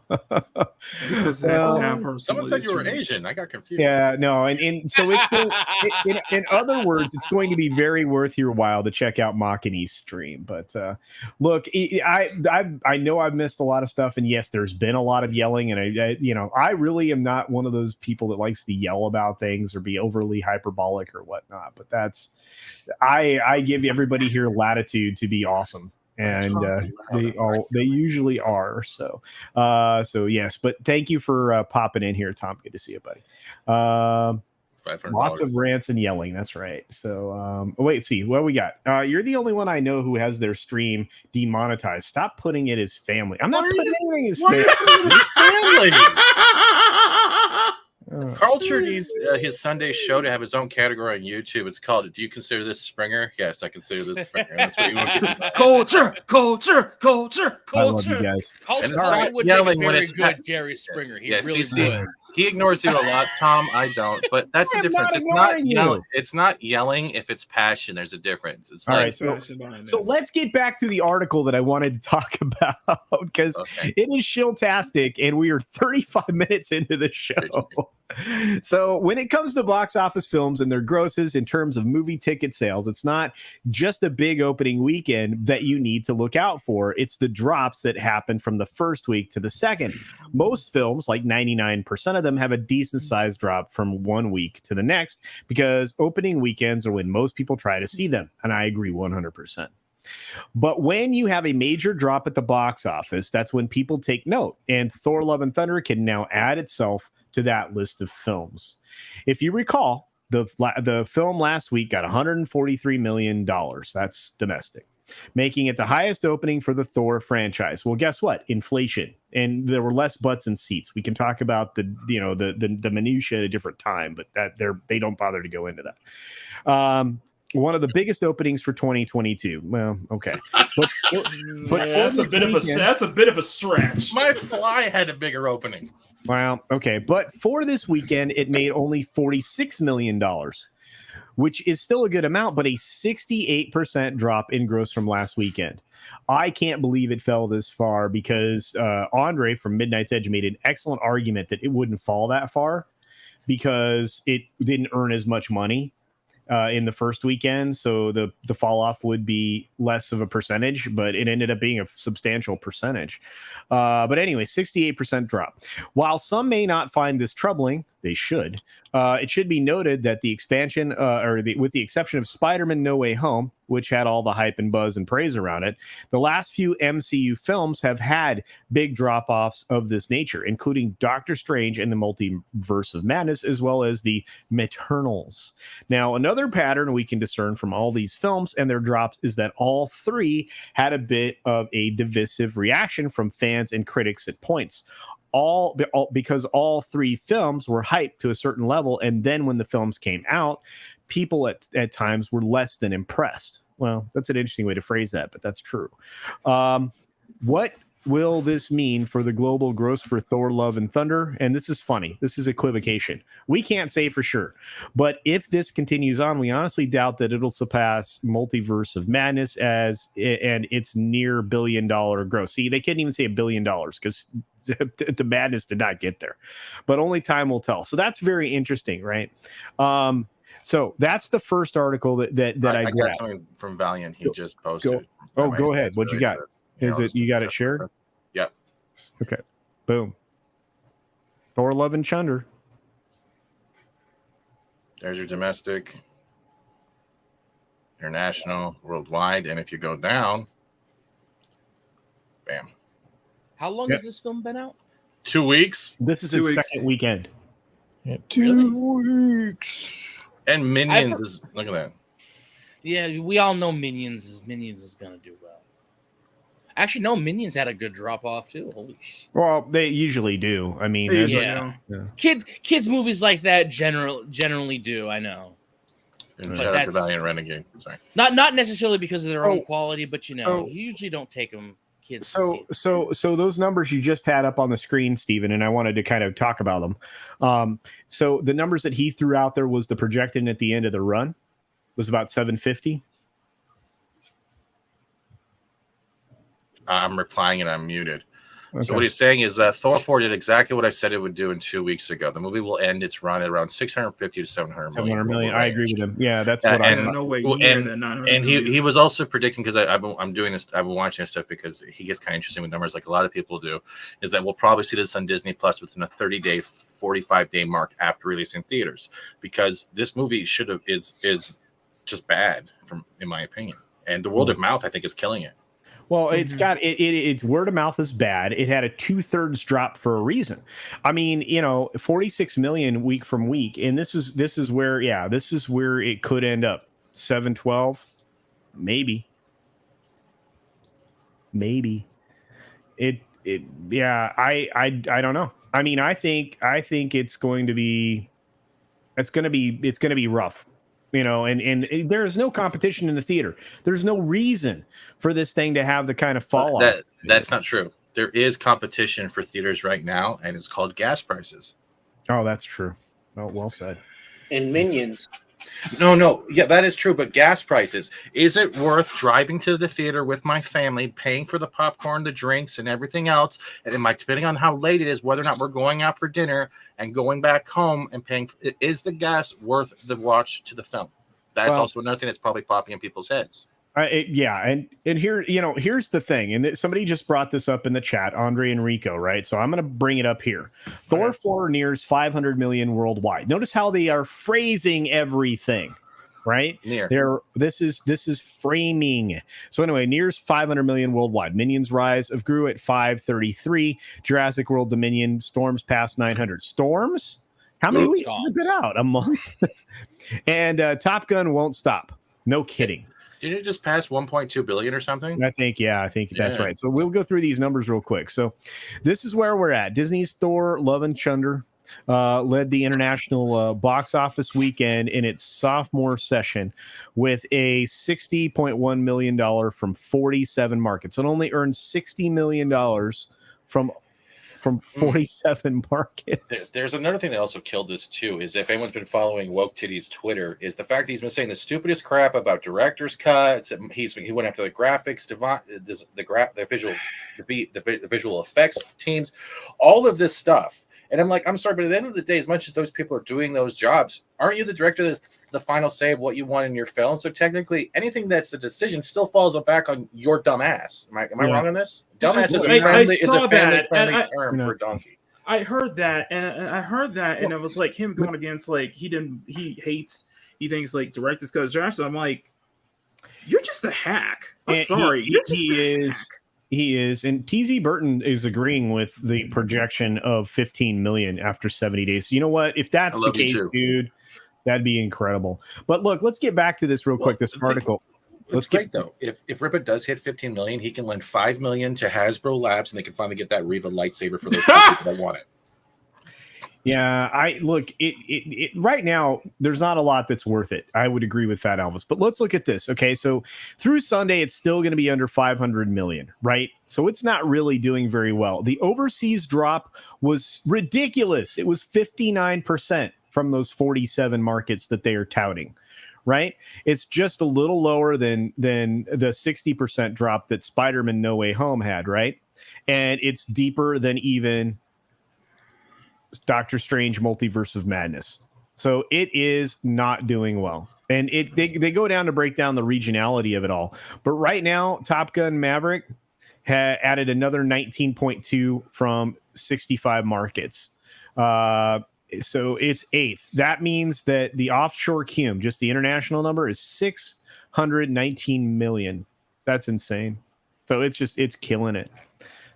Because that's how personal. Someone said you were Asian. I got confused. Yeah, no, and so in other words, it's going to be very worth your while to check out Machine's stream. But look, I know I've missed a lot of stuff, and yes, there's been a lot of yelling, and I really am not one of those people that likes to yell about things or be overly hyperbolic or whatnot. But I give everybody here latitude to be awesome. And they usually are. So yes, but thank you for popping in here, Tom. Good to see you, buddy. Lots of rants and yelling. That's right. So wait, see what we got. You're the only one I know who has their stream demonetized. Stop putting it as family. I'm not putting anything as family. Culture needs his Sunday show to have his own category on YouTube. It's called "Do you consider this Springer?" Yes, I consider this Springer. That's what you want. Culture. I love you guys. Culture would make a very good Jerry Springer. He really would. He ignores you a lot, Tom. I don't, but that's the difference. It's not yelling. It's not yelling. If it's passion, there's a difference. It's all like, right. So let's get back to the article that I wanted to talk about because it is shilltastic, and we are 35 minutes into the show. So when it comes to box office films and their grosses in terms of movie ticket sales, it's not just a big opening weekend that you need to look out for. It's the drops that happen from the first week to the second. Most films, like 99% of them, have a decent sized drop from one week to the next because opening weekends are when most people try to see them. And I agree 100%. But when you have a major drop at the box office, that's when people take note. And Thor: Love and Thunder can now add itself to that list of films. If you recall, the film last week got $143 million. That's domestic, making it the highest opening for the Thor franchise. Well, guess what? Inflation. And there were less butts and seats. We can talk about the minutia at a different time, but they don't bother to go into that. One of the biggest openings for 2022. Well, okay, but that's a bit of a stretch. My Fly had a bigger opening. Wow. Okay, but for this weekend, it made only $46 million, which is still a good amount, but a 68% drop in gross from last weekend. I can't believe it fell this far because Andre from Midnight's Edge made an excellent argument that it wouldn't fall that far because it didn't earn as much money in the first weekend, so the fall off would be less of a percentage, but it ended up being a substantial percentage. But anyway, 68% drop. While some may not find this troubling, they should. It should be noted that the expansion, with the exception of Spider-Man No Way Home, which had all the hype and buzz and praise around it, the last few MCU films have had big drop-offs of this nature, including Doctor Strange and the Multiverse of Madness, as well as the Maternals. Now, another pattern we can discern from all these films and their drops is that all three had a bit of a divisive reaction from fans and critics at points. Because all three films were hyped to a certain level, and then when the films came out, people at times were less than impressed. Well, that's an interesting way to phrase that, but that's true. What will this mean for the global gross for Thor: Love and Thunder? And this is funny. This is equivocation. We can't say for sure. But if this continues on, we honestly doubt that it'll surpass Multiverse of Madness and its near $1 billion gross. See, they couldn't even say $1 billion because the Madness did not get there. But only time will tell. So that's very interesting, right? So that's the first article that I grabbed. got something from Valiant. He just posted. Go ahead. What you got? Is it you got it shared? Yep. Okay. Boom. Thor: Love and Thunder. There's your domestic, international, worldwide, and if you go down, bam. How long has this film been out? 2 weeks. This is its second weekend. Yeah, 2 weeks. And Minions is look at that. Yeah, we all know Minions is gonna do well. Actually, no, Minions had a good drop off too. Holy shit. Well, they usually do. I mean, yeah. Kids movies like that generally do. I know. Shout out to Valiant Renegade. Sorry. Not necessarily because of their own quality, but you usually don't take them kids. So those numbers you just had up on the screen, Steven, and I wanted to kind of talk about them. So the numbers that he threw out there was the projected at the end of the run was about 750. I'm replying and I'm muted. So what he's saying is Thor 4 did exactly what I said it would do in 2 weeks ago. The movie will end its run at around 650 to 700 million. 700 million. I agree with him. Yeah, that's what I no way. And he was also predicting, because I'm doing this, I've been watching this stuff because he gets kind of interesting with numbers, like a lot of people do, is that we'll probably see this on Disney Plus within a 30-day, 45-day mark after releasing theaters, because this movie is just bad, in my opinion. And the word of mouth, I think, is killing it. Well, it's got it's word of mouth is bad. It had a 2/3 drop for a reason. I mean, 46 million week from week, and this is where it could end up 712, maybe. I don't know. I mean, I think it's going to be rough. And there's no competition in the theater. There's no reason for this thing to have the kind of fall off. That's not true. There is competition for theaters right now, and it's called gas prices. Oh, that's true. Well said. And Minions. No. Yeah, that is true. But gas prices. Is it worth driving to the theater with my family, paying for the popcorn, the drinks, and everything else? And depending on how late it is, whether or not we're going out for dinner and going back home and paying, is the gas worth the watch to the film? That's also another thing that's probably popping in people's heads. And here, here's the thing, and somebody just brought this up in the chat, Andre Enrico, right? So I'm going to bring it up here. Thor 4 nears 500 million worldwide. Notice how they are phrasing everything, right? This is framing. So anyway, nears 500 million worldwide. Minions Rise of Gru at 533. Jurassic World Dominion storms past 900. Storms? How many weeks has it been out? A month? And Top Gun won't stop. No kidding. Didn't it just pass 1.2 billion or something? I think that's right. So we'll go through these numbers real quick. So this is where we're at. Disney's Thor: Love and Thunder led the international box office weekend in its sophomore session with a $60.1 million from 47 markets. It only earned $60 million from 47 markets. There's another thing that also killed this too, is if anyone's been following Woke Titty's Twitter, is the fact that he's been saying the stupidest crap about director's cuts. He went after the graphics, the visual effects teams, all of this stuff. And I'm like, I'm sorry, but at the end of the day, as much as those people are doing those jobs, aren't you the director that's the final say of what you want in your film? So technically, anything that's the decision still falls back on your dumb ass. Am I wrong on this? Dumbass is a family-friendly term for donkey. I heard that, and it was like him going against, like, he thinks like directors cut his. I'm like, you're just a hack. I'm sorry, you're just a hack. He is, and TZ Burton is agreeing with the projection of 15 million after 70 days. So you know what? If that's the case, dude, that'd be incredible. But look, let's get back to this real quick. This article. It's great though. If Ripper does hit 15 million, he can lend 5 million to Hasbro Labs, and they can finally get that Reva lightsaber for those people that want it. Yeah, it right now, there's not a lot that's worth it. I would agree with that, Elvis. But let's look at this. Okay, so through Sunday, it's still going to be under 500 million, right? So it's not really doing very well. The overseas drop was ridiculous. It was 59% from those 47 markets that they are touting, right? It's just a little lower than the 60% drop that Spider-Man No Way Home had, right? And it's deeper than even Doctor Strange Multiverse of Madness. So it is not doing well. And they go down to break down the regionality of it all. But right now, Top Gun Maverick added another 19.2 from 65 markets. So it's eighth. That means that the offshore cum, just the international number, is 619 million. That's insane. So it's killing it.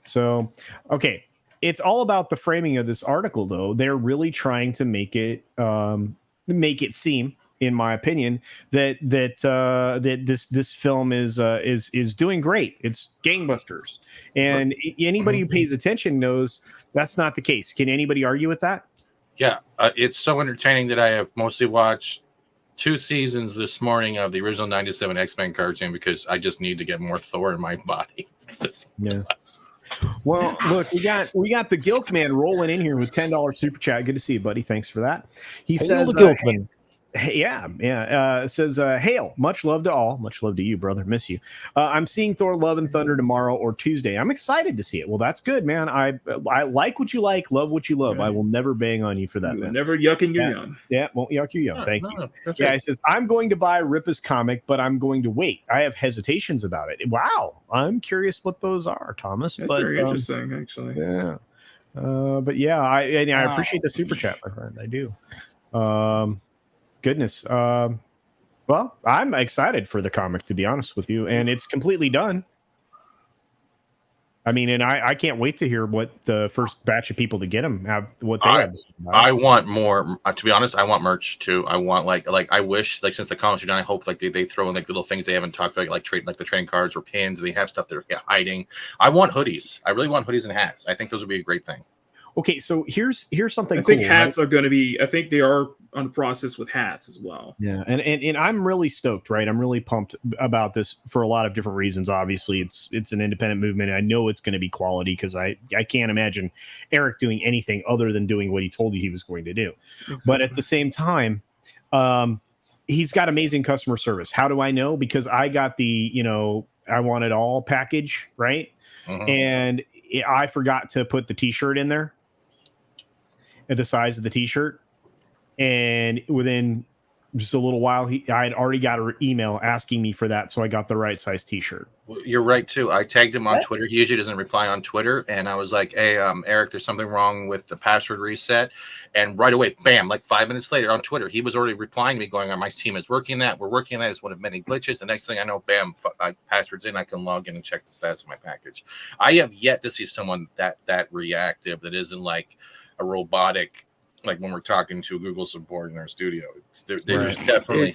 So, okay. It's all about the framing of this article, though. They're really trying to make it seem, in my opinion, that this film is doing great. It's gangbusters, and anybody who pays attention knows that's not the case. Can anybody argue with that? Yeah, it's so entertaining that I have mostly watched 2 seasons this morning of the original '97 X-Men cartoon because I just need to get more Thor in my body. Yeah. Well, look, we got the Gilk Man rolling in here with $10 super chat. Good to see you, buddy. Thanks for that. He says, Yeah. It says, hail, much love to all. Much love to you, brother. Miss you. I'm seeing Thor Love and Thunder tomorrow or Tuesday. I'm excited to see it. Well, that's good, man. I like what you like, love what you love. Right. I will never bang on you for that, You man. never yucking your yum. Yeah, won't yuck your yum. Thank you. That's Yeah, it. it says, I'm going to buy Ripa's comic, but I'm going to wait. I have hesitations about it. Wow. I'm curious what those are, Thomas. That's very interesting, actually. Yeah. But yeah, I appreciate the super chat, my friend. I do. Goodness. Well, I'm excited for the comic, to be honest with you, and it's completely done. I mean, and I can't wait to hear what the first batch of people to get them have. What they have. I want more. To be honest, I want merch too. I want like I wish like since the comics are done, I hope like they throw in like little things they haven't talked about, like the train cards or pins. They have stuff they're hiding. I want hoodies. I really want hoodies and hats. I think those would be a great thing. Okay, so here's something. I think cool, hats right? are going to be. I think they are on the process with hats as well. Yeah, and I'm really stoked, right? I'm really pumped about this for a lot of different reasons. Obviously, it's an independent movement. I know it's going to be quality because I can't imagine Eric doing anything other than doing what he told you he was going to do. Exactly. But at the same time, he's got amazing customer service. How do I know? Because I got the I want it all package, right? And I forgot to put the T-shirt in there at the size of the T-shirt. And within just a little while, I had already got an email asking me for that, so I got the right size T-shirt. Well, you're right too. I tagged him on Twitter. He usually doesn't reply on Twitter, and I was like, "Hey, Eric, there's something wrong with the password reset." And right away, bam! Like 5 minutes later on Twitter, he was already replying to me, going, "My team is working that. We're working on that. It's one of many glitches." The next thing I know, bam! My password's in. I can log in and check the status of my package. I have yet to see someone that reactive that isn't like a robotic. Like when we're talking to Google support in our studio, there's definitely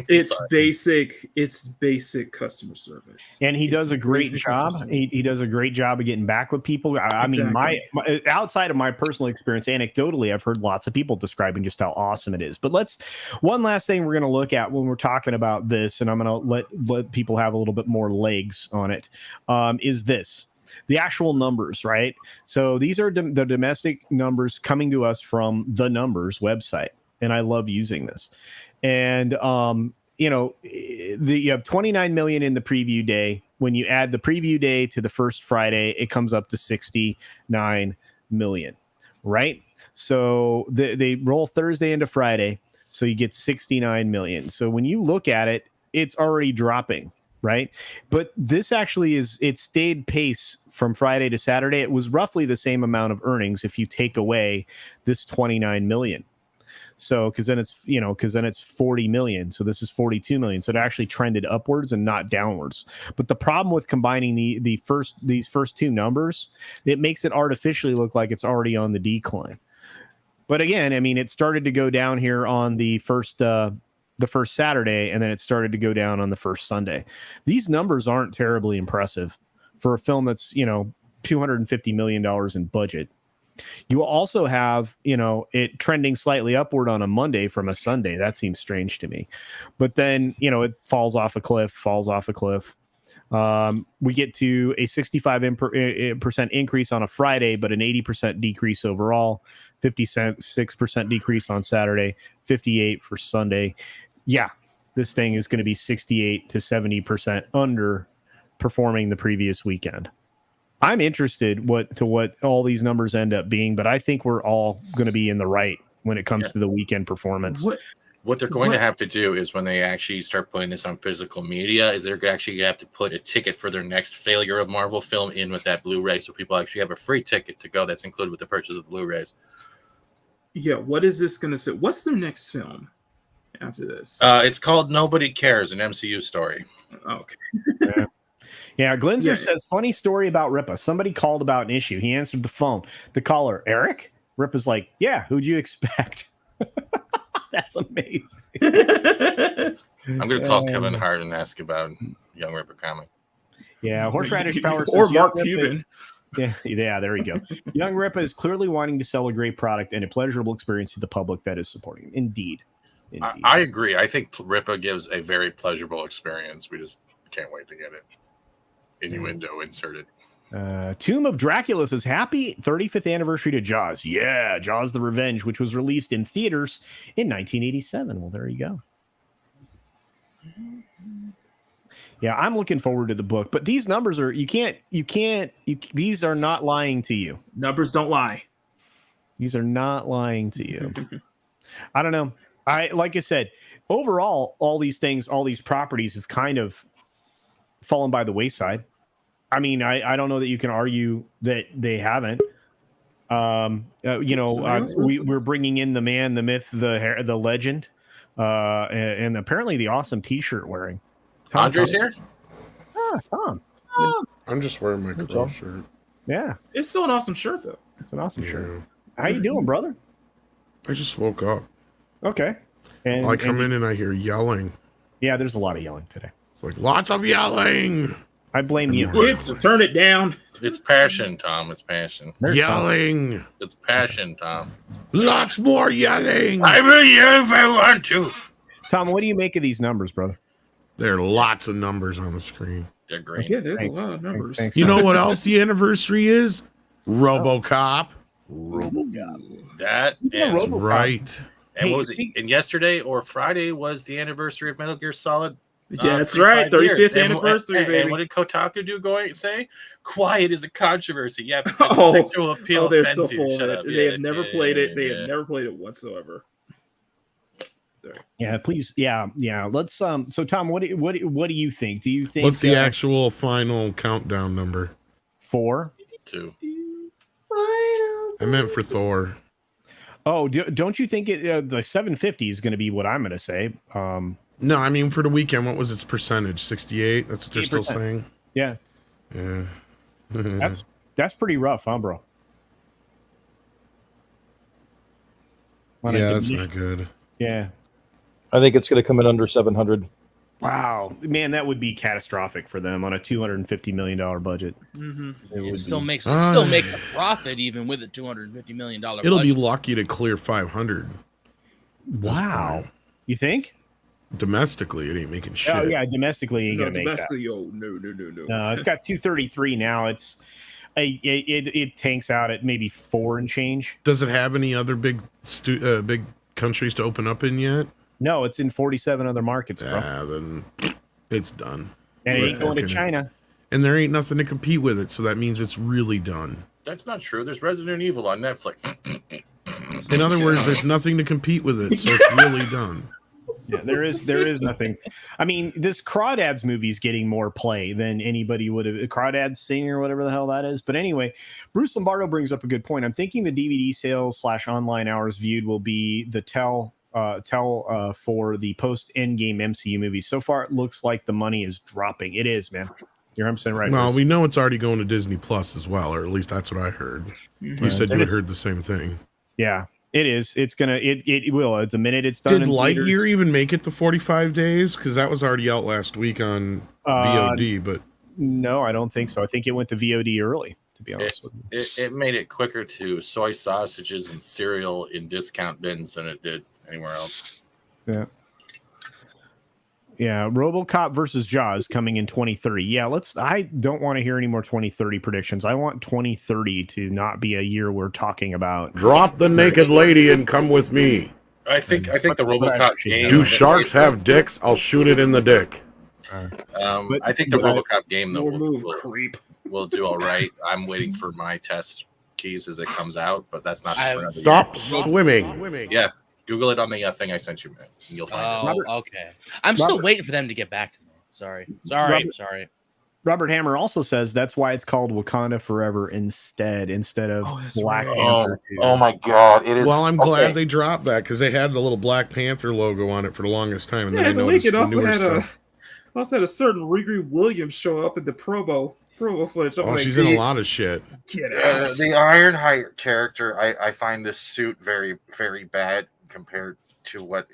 it's basic customer service, and he does a great job. He does a great job of getting back with people. I mean, my outside of my personal experience, anecdotally, I've heard lots of people describing just how awesome it is. But one last thing we're going to look at when we're talking about this, and I'm going to let people have a little bit more legs on it. Is this. The actual numbers, right? So these are the domestic numbers coming to us from the Numbers website, and I love using this. And you have 29 million in the preview day. When you add the preview day to the first Friday, it comes up to 69 million, right? So they roll Thursday into Friday, so you get 69 million. So when you look at it, it's already dropping. Right. But this actually it stayed pace from Friday to Saturday. It was roughly the same amount of earnings if you take away this 29 million. So because then it's 40 million. So this is 42 million. So it actually trended upwards and not downwards. But the problem with combining these first two numbers, it makes it artificially look like it's already on the decline. But again, I mean, it started to go down here on the first Saturday, and then it started to go down on the first Sunday. These numbers aren't terribly impressive for a film that's, $250 million in budget. You also have, it trending slightly upward on a Monday from a Sunday. That seems strange to me. But then, it falls off a cliff. We get to a 65% increase on a Friday, but an 80% decrease overall, 56% decrease on Saturday, 58% for Sunday. Yeah, this thing is going to be 68 to 70% underperforming the previous weekend. I'm interested what all these numbers end up being, but I think we're all going to be in the right when it comes to the weekend performance. What they're going to have to do is when they actually start putting this on physical media, is they're actually going to have to put a ticket for their next failure of Marvel film in with that Blu-ray, so people actually have a free ticket to go that's included with the purchase of the Blu-rays. Yeah, what is this going to say? What's their next film after this? It's called Nobody Cares, an MCU story. Okay. Yeah, Glinzer says, funny story about Ripa. Somebody called about an issue. He answered the phone. The caller, Eric? Ripa's like, yeah, who'd you expect? That's amazing. I'm going to call Kevin Hart and ask about Young Ripa comic. Yeah, Horseradish Power says, or Mark Cuban. Yeah, there we go. Young Ripa is clearly wanting to sell a great product and a pleasurable experience to the public that is supporting him. Indeed. I agree. I think Ripa gives a very pleasurable experience. We just can't wait to get it. Innuendo inserted. Tomb of Dracula says, happy 35th anniversary to Jaws. Yeah, Jaws the Revenge, which was released in theaters in 1987. Well, there you go. Yeah, I'm looking forward to the book, but these numbers are, these are not lying to you. Numbers don't lie. These are not lying to you. I don't know. Like I said, overall, all these things, all these properties have kind of fallen by the wayside. I mean, I don't know that you can argue that they haven't. We're bringing in the man, the myth, the legend, and apparently the awesome T-shirt wearing. Andre's here. Tom. I'm just wearing my Crow shirt. Yeah, it's still an awesome shirt though. It's an awesome shirt. How you doing, brother? I just woke up. Okay. And I come in and I hear yelling. Yeah, there's a lot of yelling today. It's like lots of yelling. I blame you. Kids, turn it down. It's passion, Tom. It's passion. There's yelling. Tom. It's passion, Tom. Lots more yelling. I will yell if I want to. Tom, what do you make of these numbers, brother? There are lots of numbers on the screen. They're great. Yeah, there's a lot of numbers. Thanks, you know what else the anniversary is? RoboCop. That is right. And what was it? And yesterday or Friday was the anniversary of Metal Gear Solid. Yeah, that's right. 35th anniversary, baby. And what did Kotaku say? Quiet is a controversy. Yeah, because sexual appeal. They're so full of it. They have never played it. They have never played it whatsoever. Sorry. Yeah, please. Yeah. Let's. So, Tom, what do you think? Do you think? What's the actual final countdown number? 4. 2. I meant for Thor. Oh, don't you think the 750 is going to be what I'm going to say? No, I mean for the weekend. What was its percentage? 68. That's what they're still saying. Yeah. Yeah. that's pretty rough, huh, bro? Yeah, that's not good. Yeah. I think it's going to come in under 700. Wow, man, that would be catastrophic for them on a $250 million budget. Mm-hmm. It still makes a profit even with a $250 million budget. It'll be lucky to clear 500. Wow, you think? Domestically, it ain't making shit. Oh yeah, domestically ain't gonna make that. No, it's got 233 now. It tanks out at maybe 4 and change. Does it have any other big countries to open up in yet? No, it's in 47 other markets, bro. Yeah, then it's done. And it ain't going to China. And there ain't nothing to compete with it, so that means it's really done. That's not true. There's Resident Evil on Netflix. In other words, there's nothing to compete with it, so it's really done. Yeah, there is nothing. I mean, this Crawdads movie is getting more play than anybody would have. Crawdads Sing or whatever the hell that is. But anyway, Bruce Lombardo brings up a good point. I'm thinking the DVD sales / online hours viewed will be the tell for the post Endgame MCU movie. So far, it looks like the money is dropping. It is, man. You're 100% right. Well, we know it's already going to Disney Plus as well, or at least that's what I heard. You said you had heard the same thing. Yeah, it is. It's gonna. It will. At the minute it's done. Did Lightyear even make it to 45 days? Because that was already out last week on VOD. But no, I don't think so. I think it went to VOD early. To be honest with you, it made it quicker to soy sausages and cereal in discount bins than it did anywhere else. Yeah. RoboCop versus Jaws coming in 2030. Yeah, I don't want to hear any more 2030 predictions. I want 2030 to not be a year we're talking about. Drop the naked lady and come with me. I think the RoboCop game. Do sharks have dicks? I'll shoot it in the dick. I think the RoboCop game though will do all right. I'm waiting for my test keys as it comes out, but that's not. Stop swimming. Yeah. Google it on the thing I sent you, man. You'll find it. Okay. I'm still waiting for them to get back to me. Sorry. Robert Hammer also says that's why it's called Wakanda Forever instead of Black Panther 2. Oh my God! It is. Well, I'm glad they dropped that because they had the little Black Panther logo on it for the longest time, and then I noticed the newer stuff. Also had a certain Riri Williams show up in the promo footage. She's in a lot of shit. The Ironheart character, I find this suit very, very bad compared to what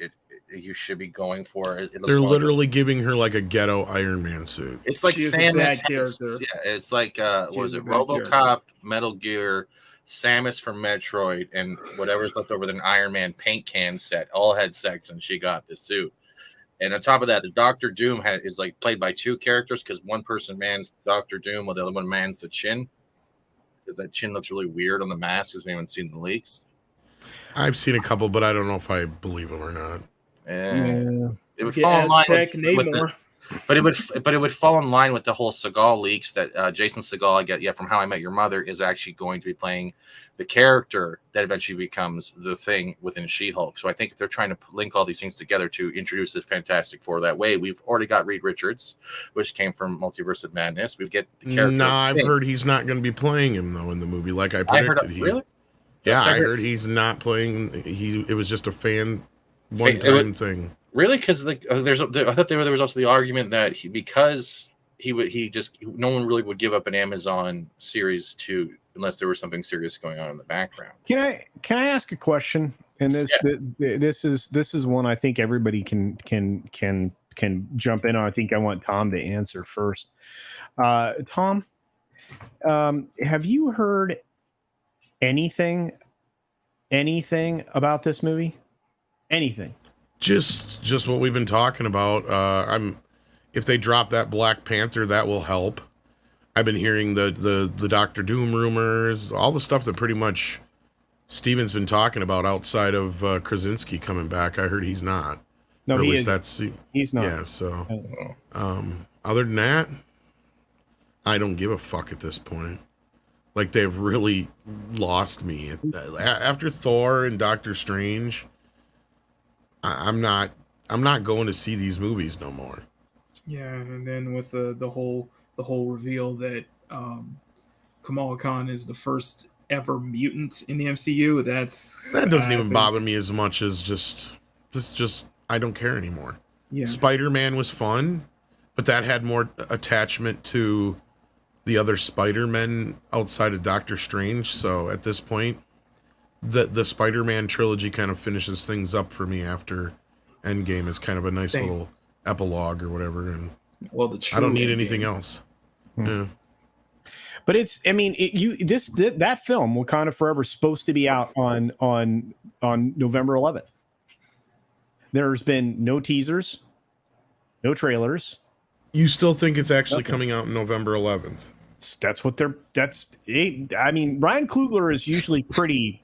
you should be going for. They're literally giving her like a ghetto Iron Man suit. It's like Samus. It's like what was it? RoboCop, Metal Gear, Samus from Metroid, and whatever's left over with an Iron Man paint can set. All had sex, and she got the suit. And on top of that, the Doctor Doom is like played by two characters because one person mans Doctor Doom while the other one mans the chin. Because that chin looks really weird on the mask because we haven't seen the leaks. I've seen a couple, but I don't know if I believe them or not. It would fall in line with but it would fall in line with the whole Seagal leaks that Jason Seagal, from How I Met Your Mother, is actually going to be playing the character that eventually becomes the Thing within She-Hulk. So I think if they're trying to link all these things together to introduce the Fantastic Four that way, we've already got Reed Richards, which came from Multiverse of Madness. We get the character. No, I've heard he's not going to be playing him though in the movie, like I predicted. Really? Yeah, I heard he's not playing. It was just a fan one-time thing. Really? Because I thought there was also the argument that because no one really would give up an Amazon series unless there was something serious going on in the background. Can I ask a question? And this is one I think everybody can jump in on. I think I want Tom to answer first. Tom, have you heard anything about this movie? Anything? Just what we've been talking about. If they drop that Black Panther, that will help. I've been hearing the Doctor Doom rumors, all the stuff that pretty much Steven's been talking about outside of Krasinski coming back. I heard he's not. No, or at he least is. He's not. Yeah, so other than that, I don't give a fuck at this point. Like, they've really lost me. After Thor and Doctor Strange, I'm not going to see these movies no more. Yeah, and then with the whole reveal that Kamala Khan is the first ever mutant in the MCU, that doesn't even bother me as much as just I don't care anymore. Yeah. Spider-Man was fun, but that had more attachment to the other Spider-Men outside of Doctor Strange. So at this point, the Spider-Man trilogy kind of finishes things up for me after Endgame is kind of a nice little epilogue or whatever. And I don't need anything else. Yeah. But that film Wakanda Forever is supposed to be out on November 11th. There's been no teasers, no trailers. You still think it's actually coming out on November 11th? Ryan Coogler is usually pretty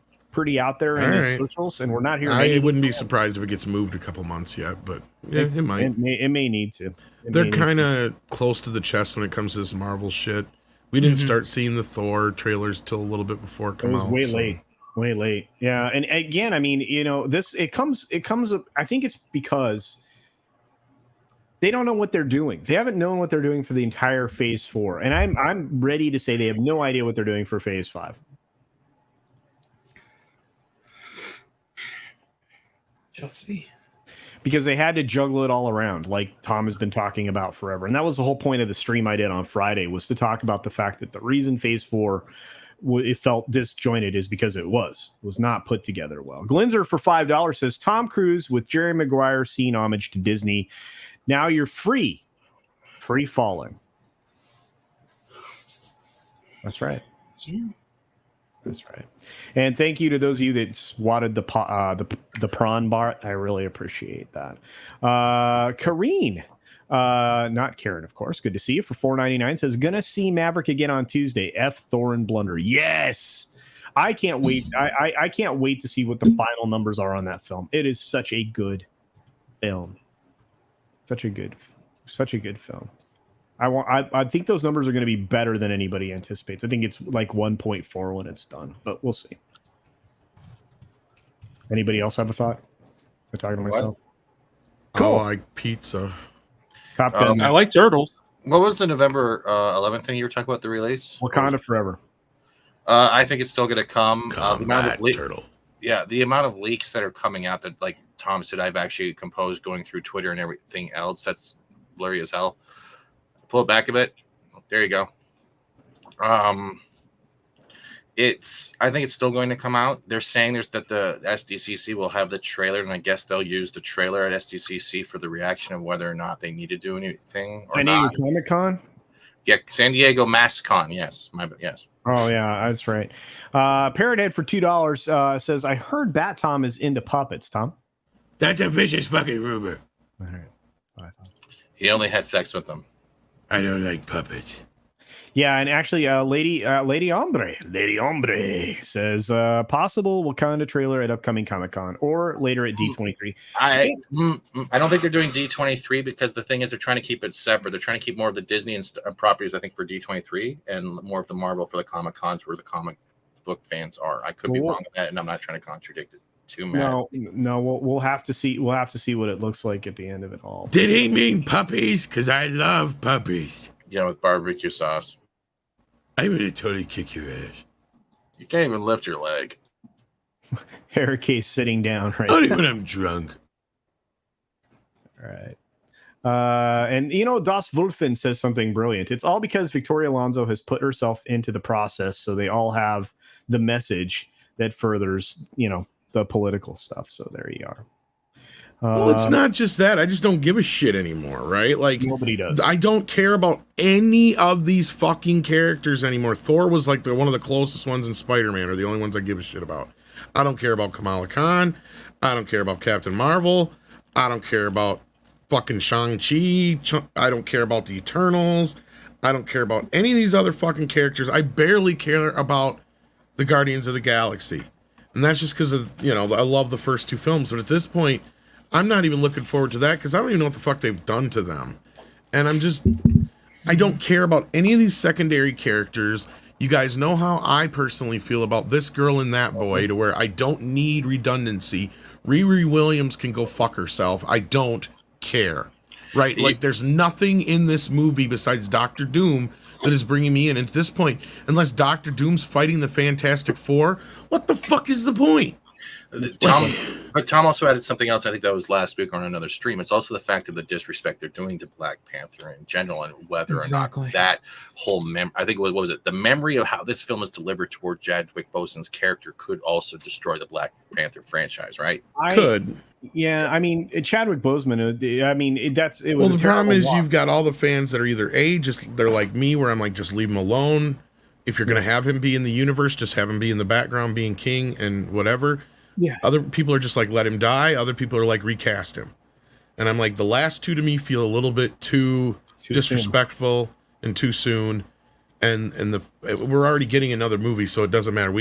out there in his socials, and we're not here. I wouldn't be surprised if it gets moved a couple months yet, but it might. It may need to. They're kind of close to the chest when it comes to this Marvel shit. We didn't start seeing the Thor trailers till a little bit before it came out. Way late. Yeah, and again, it comes. I think it's because they don't know what they're doing. They haven't known what they're doing for the entire Phase 4, and I'm ready to say they have no idea what they're doing for Phase 5. Shall see. Because they had to juggle it all around, like Tom has been talking about forever. And that was the whole point of the stream I did on Friday, was to talk about the fact that the reason Phase 4 it felt disjointed is because it was not put together well. Glinzer for $5 says, Tom Cruise with Jerry Maguire scene homage to Disney. Now you're free falling. That's right. That's right. And thank you to those of you that swatted the prawn bar. I really appreciate that. Kareen, not Karen, of course. Good to see you. For $4.99 says, gonna see Maverick again on Tuesday. F Thor and Blunder. Yes. I can't wait. I can't wait to see what the final numbers are on that film. It is such a good film. Such a good film. I think those numbers are going to be better than anybody anticipates. I think it's like 1.4 when it's done, but we'll see. Anybody else have a thought? I'm talking to myself. Cool. I like pizza. I like turtles. What was the November 11th thing you were talking about, the release? Wakanda Forever. I think it's still going to come. Turtle. Yeah, the amount of leaks that are coming out that, like Tom said, I've actually composed going through Twitter and everything else. That's blurry as hell. Pull it back a bit. There you go. I think it's still going to come out. They're saying that the SDCC will have the trailer, and I guess they'll use the trailer at SDCC for the reaction of whether or not they need to do anything. San Diego Comic Con? Yeah, San Diego MassCon. Yes. Yes. Oh, yeah, that's right. Parrothead for $2 says, I heard Bat Tom is into puppets, Tom. That's a vicious fucking rumor. All right. He only had sex with them. I don't like puppets. Yeah, and actually, Lady Hombre says possible Wakanda trailer at upcoming Comic-Con or later at D23. I don't think they're doing D23 because the thing is they're trying to keep it separate. They're trying to keep more of the Disney and properties, I think, for D23 and more of the Marvel for the Comic-Cons where the comic book fans are. I could be wrong on that, and I'm not trying to contradict it too much. No, we'll have to see. We'll have to see what it looks like at the end of it all. Did he mean puppies? Because I love puppies. Yeah, with barbecue sauce. I'm gonna totally kick your ass. You can't even lift your leg. Eric is sitting down right Only now. when I'm drunk. All right. And Das Wolfen says something brilliant. It's all because Victoria Alonso has put herself into the process, so they all have the message that furthers, the political stuff. So there you are. Well, it's not just that. I just don't give a shit anymore, right? Like, nobody does. I don't care about any of these fucking characters anymore. Thor was like one of the closest ones in Spider-Man, or the only ones I give a shit about. I don't care about Kamala Khan. I don't care about Captain Marvel. I don't care about fucking Shang-Chi. I don't care about the Eternals. I don't care about any of these other fucking characters. I barely care about the Guardians of the Galaxy. And that's just because of, I love the first two films. But at this point, I'm not even looking forward to that because I don't even know what the fuck they've done to them. And I don't care about any of these secondary characters. You guys know how I personally feel about this girl and that boy, to where I don't need redundancy. Riri Williams can go fuck herself. I don't care. Right? Like, there's nothing in this movie besides Doctor Doom that is bringing me in. And at this point, unless Doctor Doom's fighting the Fantastic Four, what the fuck is the point? Tom also added something else. I think that was last week on another stream. It's also the fact of the disrespect they're doing to Black Panther in general, and whether or not that whole I think what was it? The memory of how this film is delivered toward Chadwick Boseman's character could also destroy the Black Panther franchise, right? Could. Yeah, I mean, Chadwick Boseman. I mean, it was. Well, the problem is you've got all the fans that are either they're like me, where I'm like, just leave him alone. If you're gonna have him be in the universe, just have him be in the background, being king and whatever. Yeah. Other people are just like, let him die. Other people are like, recast him. And I'm like, the last two to me feel a little bit too disrespectful and too soon. And we're already getting another movie, so it doesn't matter.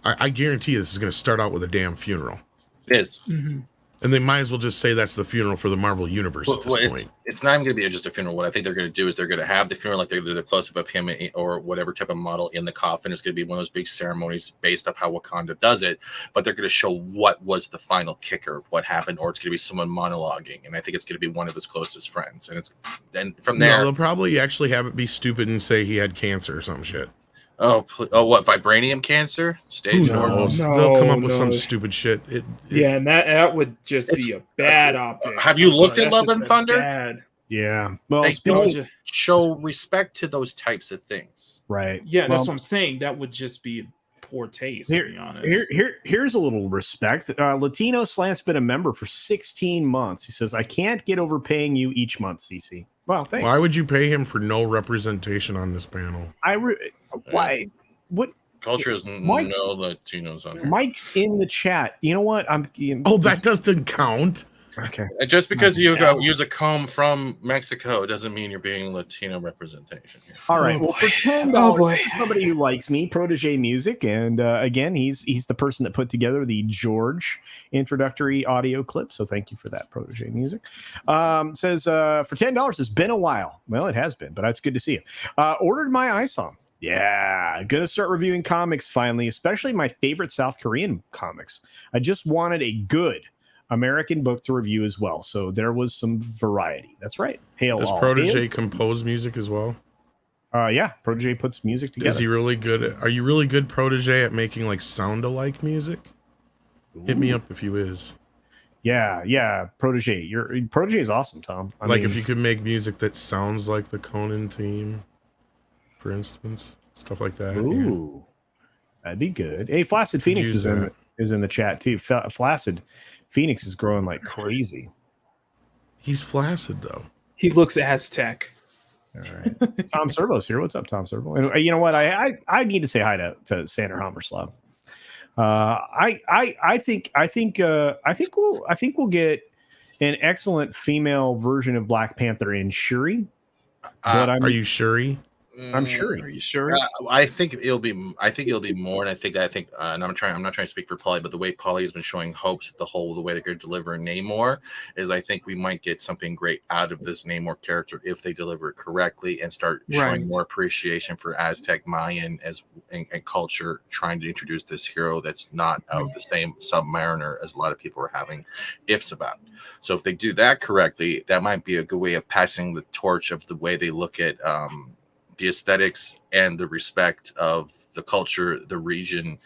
I guarantee you this is going to start out with a damn funeral. It is. Mm-hmm. And they might as well just say that's the funeral for the Marvel Universe at this point. It's not even going to be just a funeral. What I think they're going to do is they're going to have the funeral, like they're going to do the close-up of him or whatever type of model in the coffin. It's going to be one of those big ceremonies based off how Wakanda does it, but they're going to show what was the final kicker of what happened, or it's going to be someone monologuing, and I think it's going to be one of his closest friends. And then from there... No, they'll probably actually have it be stupid and say he had cancer or some shit. Oh, what, vibranium cancer? Stage 4? No, they'll come up with some stupid shit. And that would just be a bad optic. Have you looked at Love and Thunder? Bad. Yeah. Well, they don't show respect to those types of things. Right. Yeah, that's what I'm saying. That would just be poor taste, to be honest. Here's a little respect. Latino Slant's been a member for 16 months. He says, I can't get over paying you each month, CC. Well, thanks. Why would you pay him for no representation on this panel? Why? What? Culture is no Latinos on here. Mike's in the chat. You know what? That doesn't count. Okay. Just because you use a comb from Mexico doesn't mean you're being Latino representation here. All right. Well, for $10, this is somebody who likes me, Protege Music, and again, he's the person that put together the George introductory audio clip. So thank you for that, Protege Music. Says for $10, it's been a while. Well, it has been, but it's good to see you. Ordered my ISOM. Yeah, gonna start reviewing comics finally, especially my favorite South Korean comics. I just wanted a good American book to review as well, so there was some variety. That's right. Hail Does all. Protege compose music as well? Yeah, Protege puts music together. Is he really good? Are you really good, Protege, at making like sound-alike music? Ooh. Hit me up if you is. Yeah, Protege. Protege is awesome, Tom. I mean, if you could make music that sounds like the Conan theme, for instance, stuff like that. Ooh, that'd be good. Hey, Flaccid Phoenix is in the chat too. Flaccid Phoenix is growing like crazy. He's flaccid though. He looks Aztec. All right. Tom Servo's here. What's up, Tom Servo? And you know what? I need to say hi to Sander Hammerslav. I think we'll get an excellent female version of Black Panther in Shuri. But are you Shuri? I'm Shuri. Are you sure? I think it'll be more, and I think, and I'm not trying to speak for Polly, but the way Polly has been showing hopes with the way they're going to deliver Namor is, I think we might get something great out of this Namor character if they deliver it correctly and start showing more appreciation for Aztec, Mayan and culture, trying to introduce this hero that's not of the same Submariner as a lot of people are having ifs about. So if they do that correctly, that might be a good way of passing the torch of the way they look at the aesthetics and the respect of the culture, the region,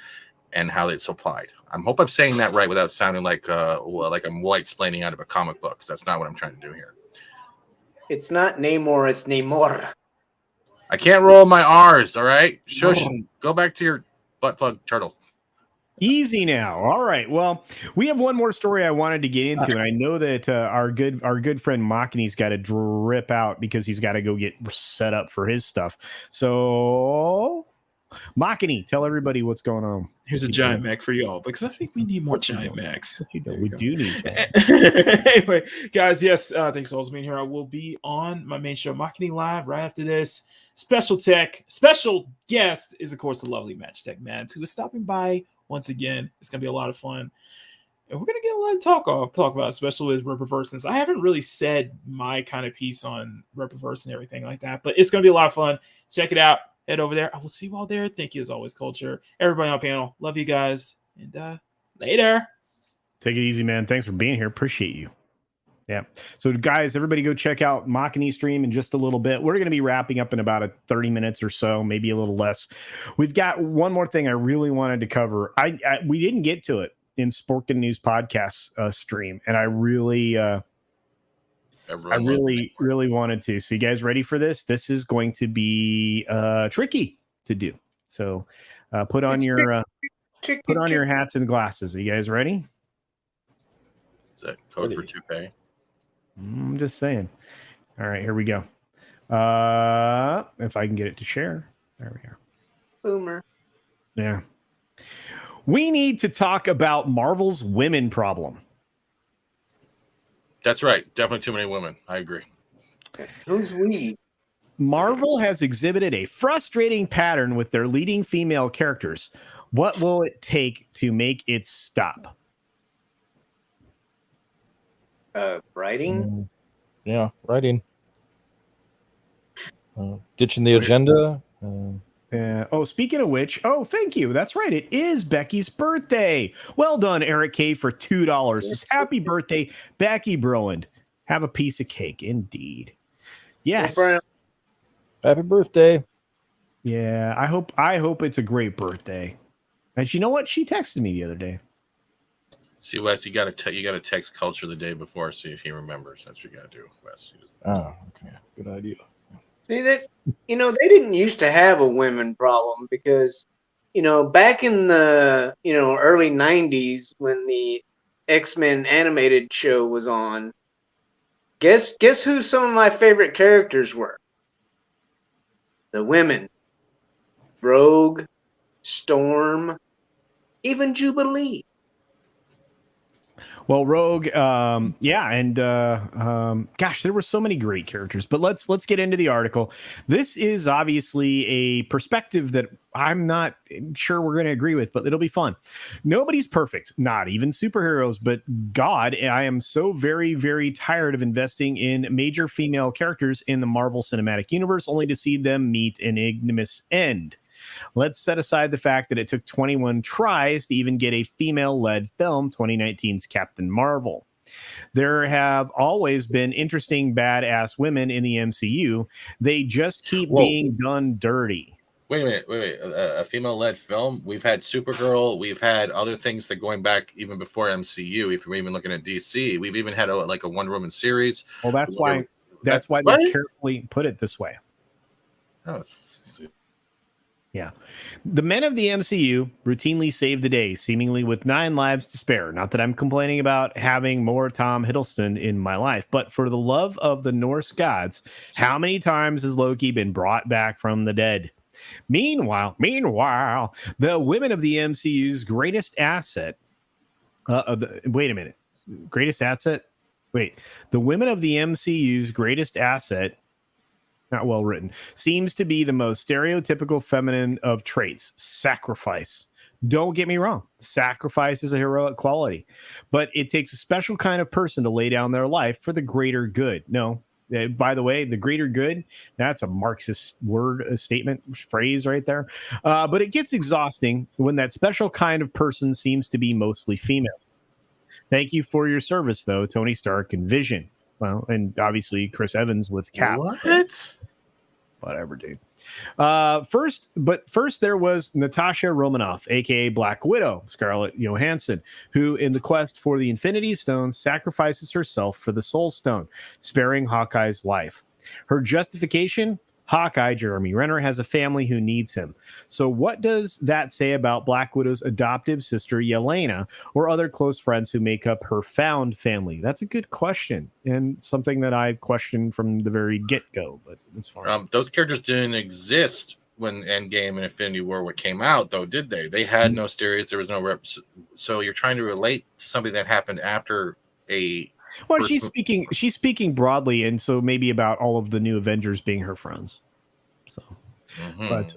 and how it's applied. I hope I'm saying that right without sounding like I'm white-splaining out of a comic book, because that's not what I'm trying to do here. It's not Namor, it's Namor. I can't roll my R's, all right? Shush, go back to your butt plug turtle. Easy now. All right. Well, we have one more story I wanted to get into, and I know that our good friend Makini's got to drip out because he's got to go get set up for his stuff. So, Makini, tell everybody what's going on. Here's a giant mech for y'all, because I think we need more giant mechs. We do need that. Anyway, guys, yes, thanks for being here. I will be on my main show, Makini Live, right after this. Special guest is, of course, the lovely Match Tech Mads, who is stopping by once again. It's going to be a lot of fun. And we're going to get a lot of talk about, especially with Rippaverse. I haven't really said my kind of piece on Rippaverse and everything like that, but it's going to be a lot of fun. Check it out. Head over there. I will see you all there. Thank you as always, Culture. Everybody on panel. Love you guys. And later. Take it easy, man. Thanks for being here. Appreciate you. Yeah. So, guys, everybody go check out Makini stream in just a little bit. We're going to be wrapping up in about 30 minutes or so, maybe a little less. We've got one more thing I really wanted to cover. We didn't get to it in Sporkin News podcast stream, and I really wanted to. So, you guys ready for this? This is going to be tricky to do. So, put on your hats and glasses. Are you guys ready? Is that code for toupee? I'm just saying. All right, here we go. If I can get it to share. There we go. Boomer. Yeah. We need to talk about Marvel's women problem. That's right. Definitely too many women. I agree. Who's we? Marvel has exhibited a frustrating pattern with their leading female characters. What will it take to make it stop? Writing? Yeah, writing. Ditching the agenda. Speaking of which, thank you. That's right. It is Becky's birthday. Well done, Eric K. for $2. Happy birthday, Becky Broland. Have a piece of cake, indeed. Yes. Happy birthday. Yeah, I hope it's a great birthday. And you know what? She texted me the other day. See, Wes, you got to text Culture the day before, see if he remembers. That's what you got to do, Wes. Oh, okay, good idea. See that? They didn't used to have a women problem because, back in the early '90s when the X-Men animated show was on. Guess who some of my favorite characters were? The women. Rogue, Storm, even Jubilee. Well, Rogue, gosh, there were so many great characters. But let's get into the article. This is obviously a perspective that I'm not sure we're going to agree with, but it'll be fun. Nobody's perfect, not even superheroes, but God, I am so very, very tired of investing in major female characters in the Marvel Cinematic Universe only to see them meet an ignominious end. Let's set aside the fact that it took 21 tries to even get a female-led film, 2019's Captain Marvel. There have always been interesting badass women in the MCU. They just keep being done dirty. Wait a minute. A female-led film? We've had Supergirl. We've had other things that going back even before MCU. If we're even looking at DC, we've even had a Wonder Woman series. Well, that's why they carefully put it this way. Oh, yeah. The men of the MCU routinely save the day, seemingly with 9 lives to spare. Not that I'm complaining about having more Tom Hiddleston in my life, but for the love of the Norse gods, how many times has Loki been brought back from the dead? Meanwhile, the women of the MCU's greatest asset. Wait a minute. Greatest asset? Wait, the women of the MCU's greatest asset, not well written, seems to be the most stereotypical feminine of traits, sacrifice. Don't get me wrong, sacrifice is a heroic quality, but it takes a special kind of person to lay down their life for the greater good. No, by the way, the greater good, that's a Marxist word, a statement, phrase right there. But it gets exhausting when that special kind of person seems to be mostly female. Thank you for your service, though, Tony Stark and Vision. Well, and obviously Chris Evans with Cap. What? Whatever, dude. First there was Natasha Romanoff, aka Black Widow, Scarlett Johansson, who in the quest for the Infinity Stone sacrifices herself for the Soul Stone, sparing Hawkeye's life. Her justification: Hawkeye, Jeremy Renner, has a family who needs him. So what does that say about Black Widow's adoptive sister Yelena or other close friends who make up her found family? That's a good question, and something that I questioned from the very get-go, but it's fine. Those characters didn't exist when Endgame and Infinity War came out, though, did they? They had no series. There was no reps. So you're trying to relate to something that happened after a... Well, she's speaking broadly, and so maybe about all of the new Avengers being her friends. So, but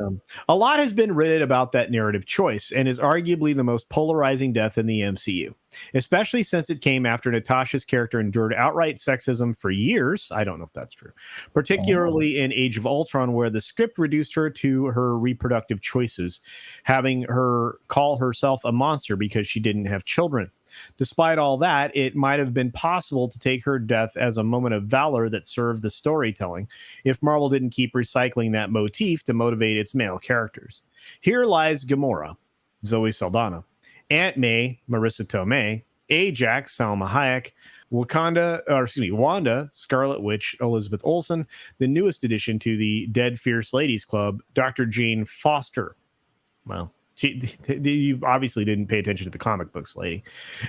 a lot has been written about that narrative choice, and is arguably the most polarizing death in the MCU, especially since it came after Natasha's character endured outright sexism for years. I don't know if that's true, particularly in Age of Ultron, where the script reduced her to her reproductive choices, having her call herself a monster because she didn't have children. Despite all that, it might have been possible to take her death as a moment of valor that served the storytelling if Marvel didn't keep recycling that motif to motivate its male characters. Here lies Gamora, Zoe Saldana, Aunt May, Marissa Tomei, Ajax, Salma Hayek, Wanda, Scarlet Witch, Elizabeth Olsen, the newest addition to the Dead Fierce Ladies Club, Dr. Jane Foster. Well, you obviously didn't pay attention to the comic books, lady.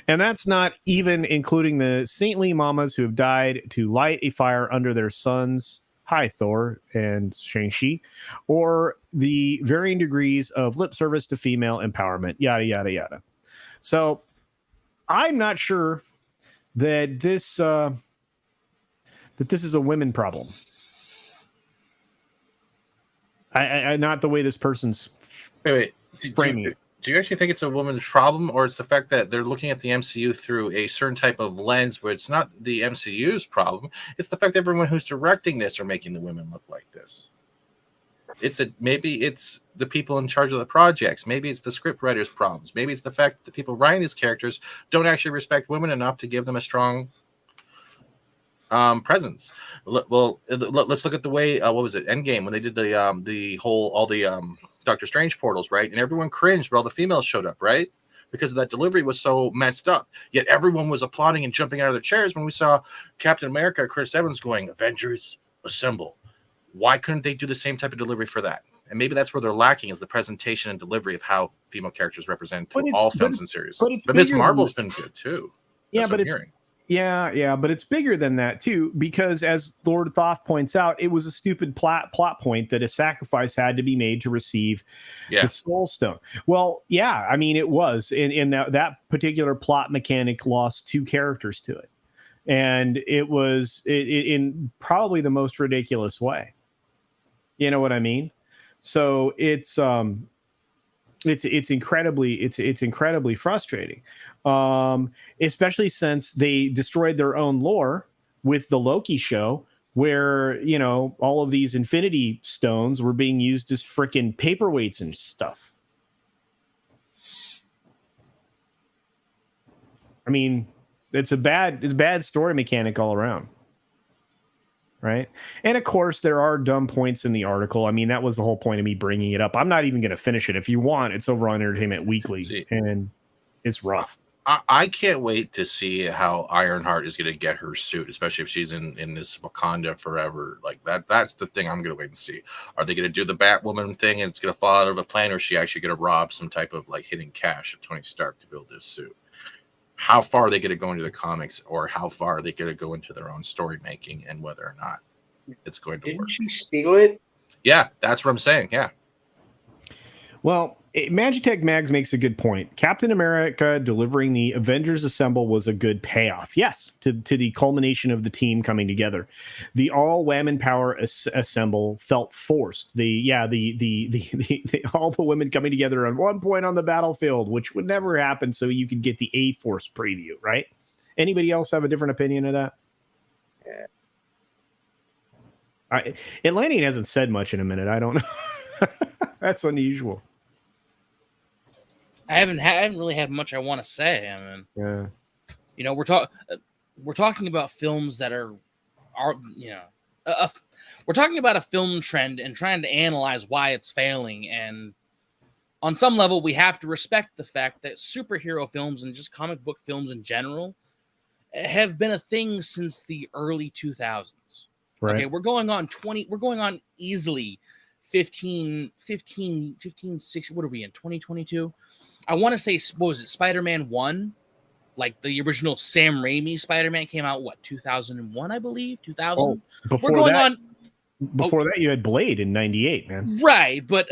And that's not even including the saintly mamas who have died to light a fire under their sons, hi Thor and Shang-Chi, or the varying degrees of lip service to female empowerment, yada, yada, yada. So I'm not sure that this is a women problem. I not the way this person's wait. framing it. Do you actually think it's a woman's problem, or it's the fact that they're looking at the MCU through a certain type of lens where it's not the MCU's problem? It's the fact that everyone who's directing this are making the women look like this. Maybe it's the people in charge of the projects. Maybe it's the script writers' problems. Maybe it's the fact that the people writing these characters don't actually respect women enough to give them a strong presence. Well, let's look at the way what was it, Endgame, when they did all the Doctor Strange portals, right? And everyone cringed when all the females showed up, right? Because that delivery was so messed up. Yet everyone was applauding and jumping out of their chairs when we saw Captain America, Chris Evans, going, "Avengers, assemble." Why couldn't they do the same type of delivery for that? And maybe that's where they're lacking, is the presentation and delivery of how female characters represent through all films and series. But Ms. Marvel's been good too. Yeah, but but it's bigger than that too, because as Lord Thoth points out, it was a stupid plot point that a sacrifice had to be made to receive the Soul Stone. Well, yeah, I mean, it was, in that particular plot mechanic lost two characters to it, and it was in probably the most ridiculous way. You know what I mean? So it's incredibly frustrating, especially since they destroyed their own lore with the Loki show, where all of these Infinity Stones were being used as freaking paperweights and stuff. I mean, it's a bad story mechanic all around. Right. And of course, there are dumb points in the article. I mean, that was the whole point of me bringing it up. I'm not even going to finish it. If you want, it's over on Entertainment Weekly, and it's rough. I can't wait to see how Ironheart is going to get her suit, especially if she's in this Wakanda forever. Like that's the thing I'm going to wait and see. Are they going to do the Batwoman thing and it's going to fall out of a plane, or is she actually going to rob some type of like hidden cache of Tony Stark to build this suit? How far are they going to go into the comics, or how far are they going to go into their own story making, and whether or not it's going to work? Didn't she steal it? Yeah, that's what I'm saying. Yeah. Well, Magitech Mags makes a good point. Captain America delivering the Avengers Assemble was a good payoff. Yes, to the culmination of the team coming together. The all Women Power Assemble felt forced. The all the women coming together on one point on the battlefield, which would never happen. So you could get the A-Force preview, right? Anybody else have a different opinion of that? Atlantean hasn't said much in a minute. I don't know. That's unusual. I haven't really had much I want to say. I mean, yeah, you know, we're talking about films that are you know, we're talking about a film trend and trying to analyze why it's failing. And on some level, we have to respect the fact that superhero films and just comic book films in general have been a thing since the early 2000s. Right. Okay, we're going on easily 15, 6, what are we in, 2022? I want to say, what was it, Spider-Man 1? Like the original Sam Raimi Spider-Man came out, what, 2001, I believe? 2000? Oh, before that, you had Blade in 98, man. Right, but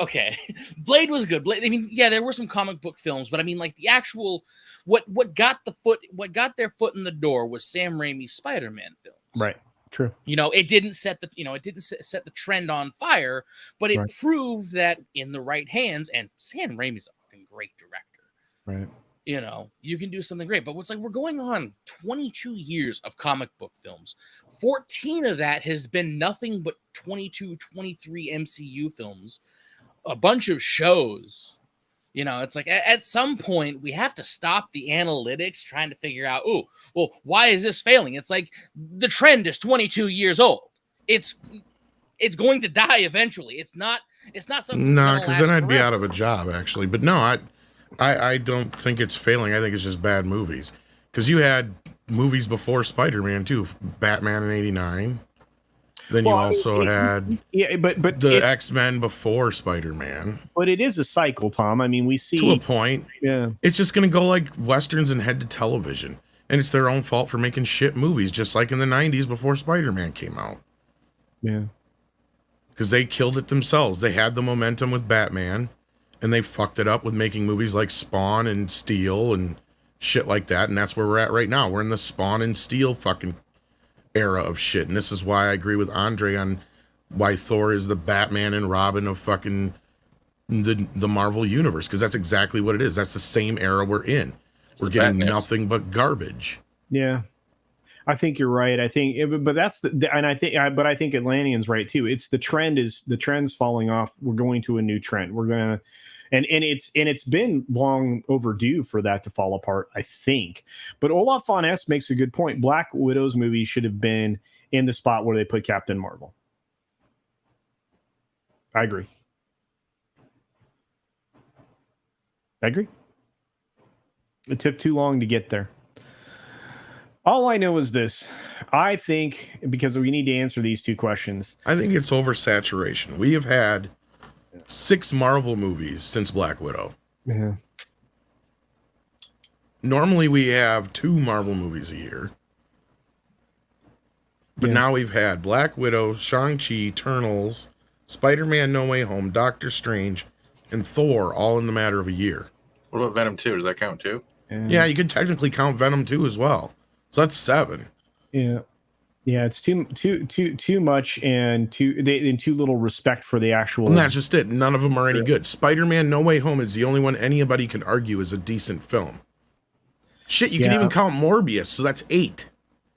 okay. Blade was good. Blade, I mean, yeah, there were some comic book films, but I mean, like the actual what got their foot in the door was Sam Raimi's Spider-Man films. Right. True. You know, it didn't set the trend on fire, but it proved that in the right hands, and Sam Raimi's a fucking great director. Right. You know, you can do something great. But what's like, we're going on 22 years of comic book films. 14 of that has been nothing but 23 MCU films, a bunch of shows. You know, it's like at some point we have to stop the analytics trying to figure out, oh, well, why is this failing? It's like the trend is 22 years old. It's going to die eventually. It's not something. No, because then I'd be out of a job, actually. But no, I don't think it's failing. I think it's just bad movies. Because you had movies before Spider-Man too, Batman in '89. Then you also had but the X-Men before Spider-Man. But it is a cycle, Tom. I mean, we see to a point. Yeah, it's just going to go like westerns and head to television, and it's their own fault for making shit movies, just like in the '90s before Spider-Man came out. Yeah, because they killed it themselves. They had the momentum with Batman, and they fucked it up with making movies like Spawn and Steel and shit like that. And that's where we're at right now. We're in the Spawn and Steel fucking era of shit. And this is why I agree with Andre on why Thor is the Batman and Robin of fucking the Marvel universe, because that's exactly what it is. That's the same era we're in. We're getting nothing but garbage. Yeah, I think you're right. I think, but that's and I think Atlantean's right too. It's the trend's falling off. We're going to a new trend. We're gonna, and it's been long overdue for that to fall apart, I think. But Olaf von S makes a good point. Black Widow's movie should have been in the spot where they put Captain Marvel. I agree. It took too long to get there. All I know is this. I think, because we need to answer these two questions. I think it's oversaturation. We have had 6 Marvel movies since Black Widow. Yeah. Normally we have 2 Marvel movies a year. But now we've had Black Widow, Shang-Chi, Eternals, Spider-Man No Way Home, Doctor Strange, and Thor all in the matter of a year. What about Venom 2? Does that count too? Yeah, you could technically count Venom 2 as well. So that's 7. Yeah. Yeah, it's too much and too little respect for the actual. And that's just it. None of them are any good. Spider-Man No Way Home is the only one anybody can argue is a decent film. Shit, you can even count Morbius, so that's 8.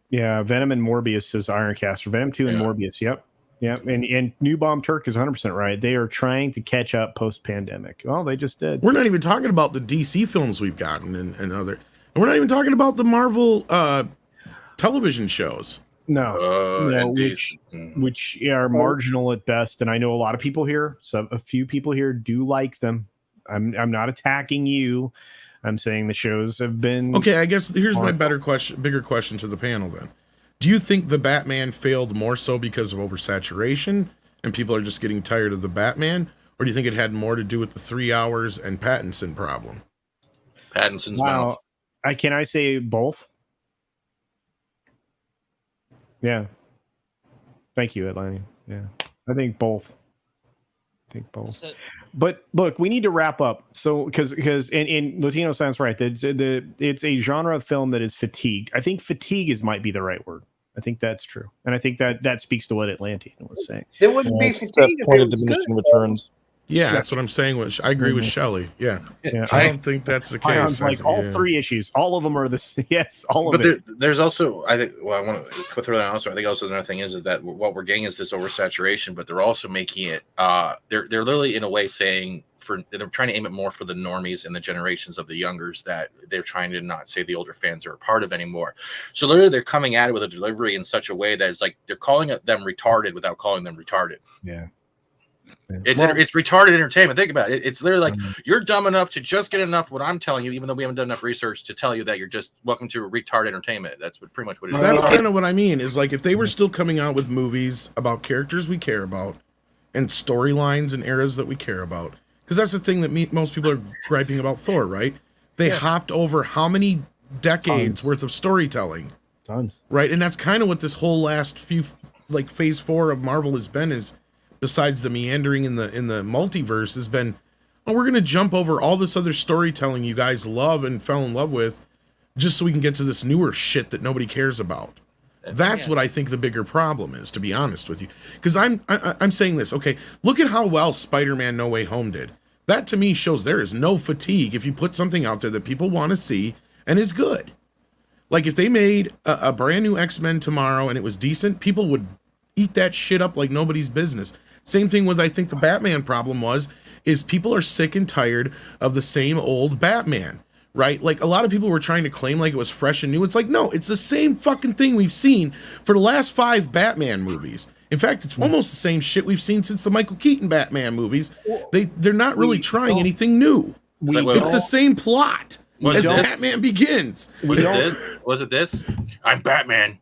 Yeah, Venom and Morbius is Ironcaster. Venom 2 and Morbius, yep. And New Bomb Turk is 100% right. They are trying to catch up post-pandemic. Well, they just did. We're not even talking about the DC films we've gotten and other. And we're not even talking about the Marvel television shows. No, which are marginal at best. And I know a lot of people here, a few people here do like them. I'm not attacking you. I'm saying the shows have been okay. I guess here's my bigger question to the panel then. Do you think the Batman failed more so because of oversaturation and people are just getting tired of the Batman, or do you think it had more to do with the 3 hours and Pattinson problem? Pattinson's mouth. Can I say both? Yeah. Thank you, Atlanta. Yeah. I think both. think both. So- But look, we need to wrap up. So because and Latino sounds right. It's a genre of film that is fatigued. I think fatigue might be the right word. I think that's true, and I think that speaks to what Atlantean was saying. There wouldn't be It's fatigue that if point it of was diminishing good. returns. Yeah, that's what I'm saying. I agree with Shelley. Yeah. I don't think that's the case. Like all three issues, all of them are the yes, all of But it. there's also, I think, well, I want to throw that also. I think also another thing is that what we're getting is this oversaturation, but they're also making it. They're literally in a way saying they're trying to aim it more for the normies and the generations of the youngers that they're trying to not say the older fans are a part of anymore. So literally, they're coming at it with a delivery in such a way that it's like they're calling them retarded without calling them retarded. Yeah. It's retarded entertainment. Think about it. It's literally like you're dumb enough to just get enough what I'm telling you, even though we haven't done enough research to tell you that you're just welcome to retarded entertainment. That's pretty much what it is. That's kind of what I mean. Is like if they were still coming out with movies about characters we care about and storylines and eras that we care about, because that's the thing that most people are griping about Thor, right? They hopped over how many decades worth of storytelling, right? And that's kind of what this whole last few, like phase 4 of Marvel has been. Is besides the meandering in the multiverse has been, we're going to jump over all this other storytelling you guys love and fell in love with just so we can get to this newer shit that nobody cares about. That's what I think the bigger problem is, to be honest with you. Because I'm saying this, okay, look at how well Spider-Man No Way Home did. That to me shows there is no fatigue if you put something out there that people want to see and is good. Like if they made a brand new X-Men tomorrow and it was decent, people would eat that shit up like nobody's business. Same thing with, I think the Batman problem is people are sick and tired of the same old Batman, right? Like a lot of people were trying to claim like it was fresh and new. It's like, no, it's the same fucking thing we've seen for the last 5 Batman movies. In fact, it's almost the same shit we've seen since the Michael Keaton Batman movies. They're not really trying anything new. It's the same plot as Batman Begins. Was it this? I'm Batman.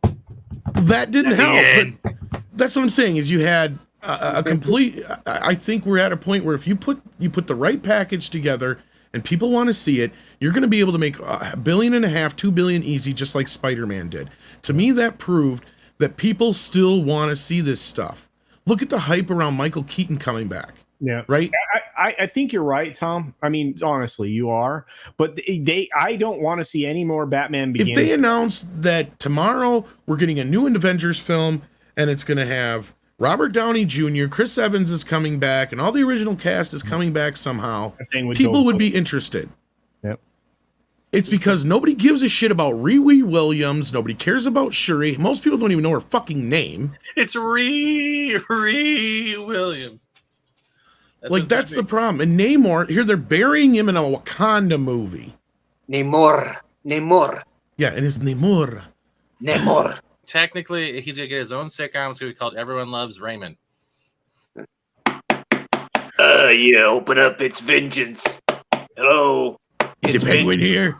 That didn't help. But that's what I'm saying is you had a complete. I think we're at a point where if you put the right package together and people want to see it, you're going to be able to make $1.5 billion, $2 billion easy, just like Spider-Man did. To me, that proved that people still want to see this stuff. Look at the hype around Michael Keaton coming back. Yeah. Right. I think you're right, Tom. I mean, honestly, you are. But I don't want to see any more Batman Begins. If they announce that tomorrow we're getting a new Avengers film and it's going to have Robert Downey Jr., Chris Evans is coming back, and all the original cast is coming back somehow, people would be interested. Yep. It's because nobody gives a shit about Riri Williams. Nobody cares about Shuri. Most people don't even know her fucking name. It's Riri Williams. That's the problem. And Namor, here they're burying him in a Wakanda movie. Namor. Yeah, and it's Namor. Technically, he's going to get his own sitcom. It's going to be called Everyone Loves Raymond. Yeah, open up. It's vengeance. Hello. Is the Penguin here?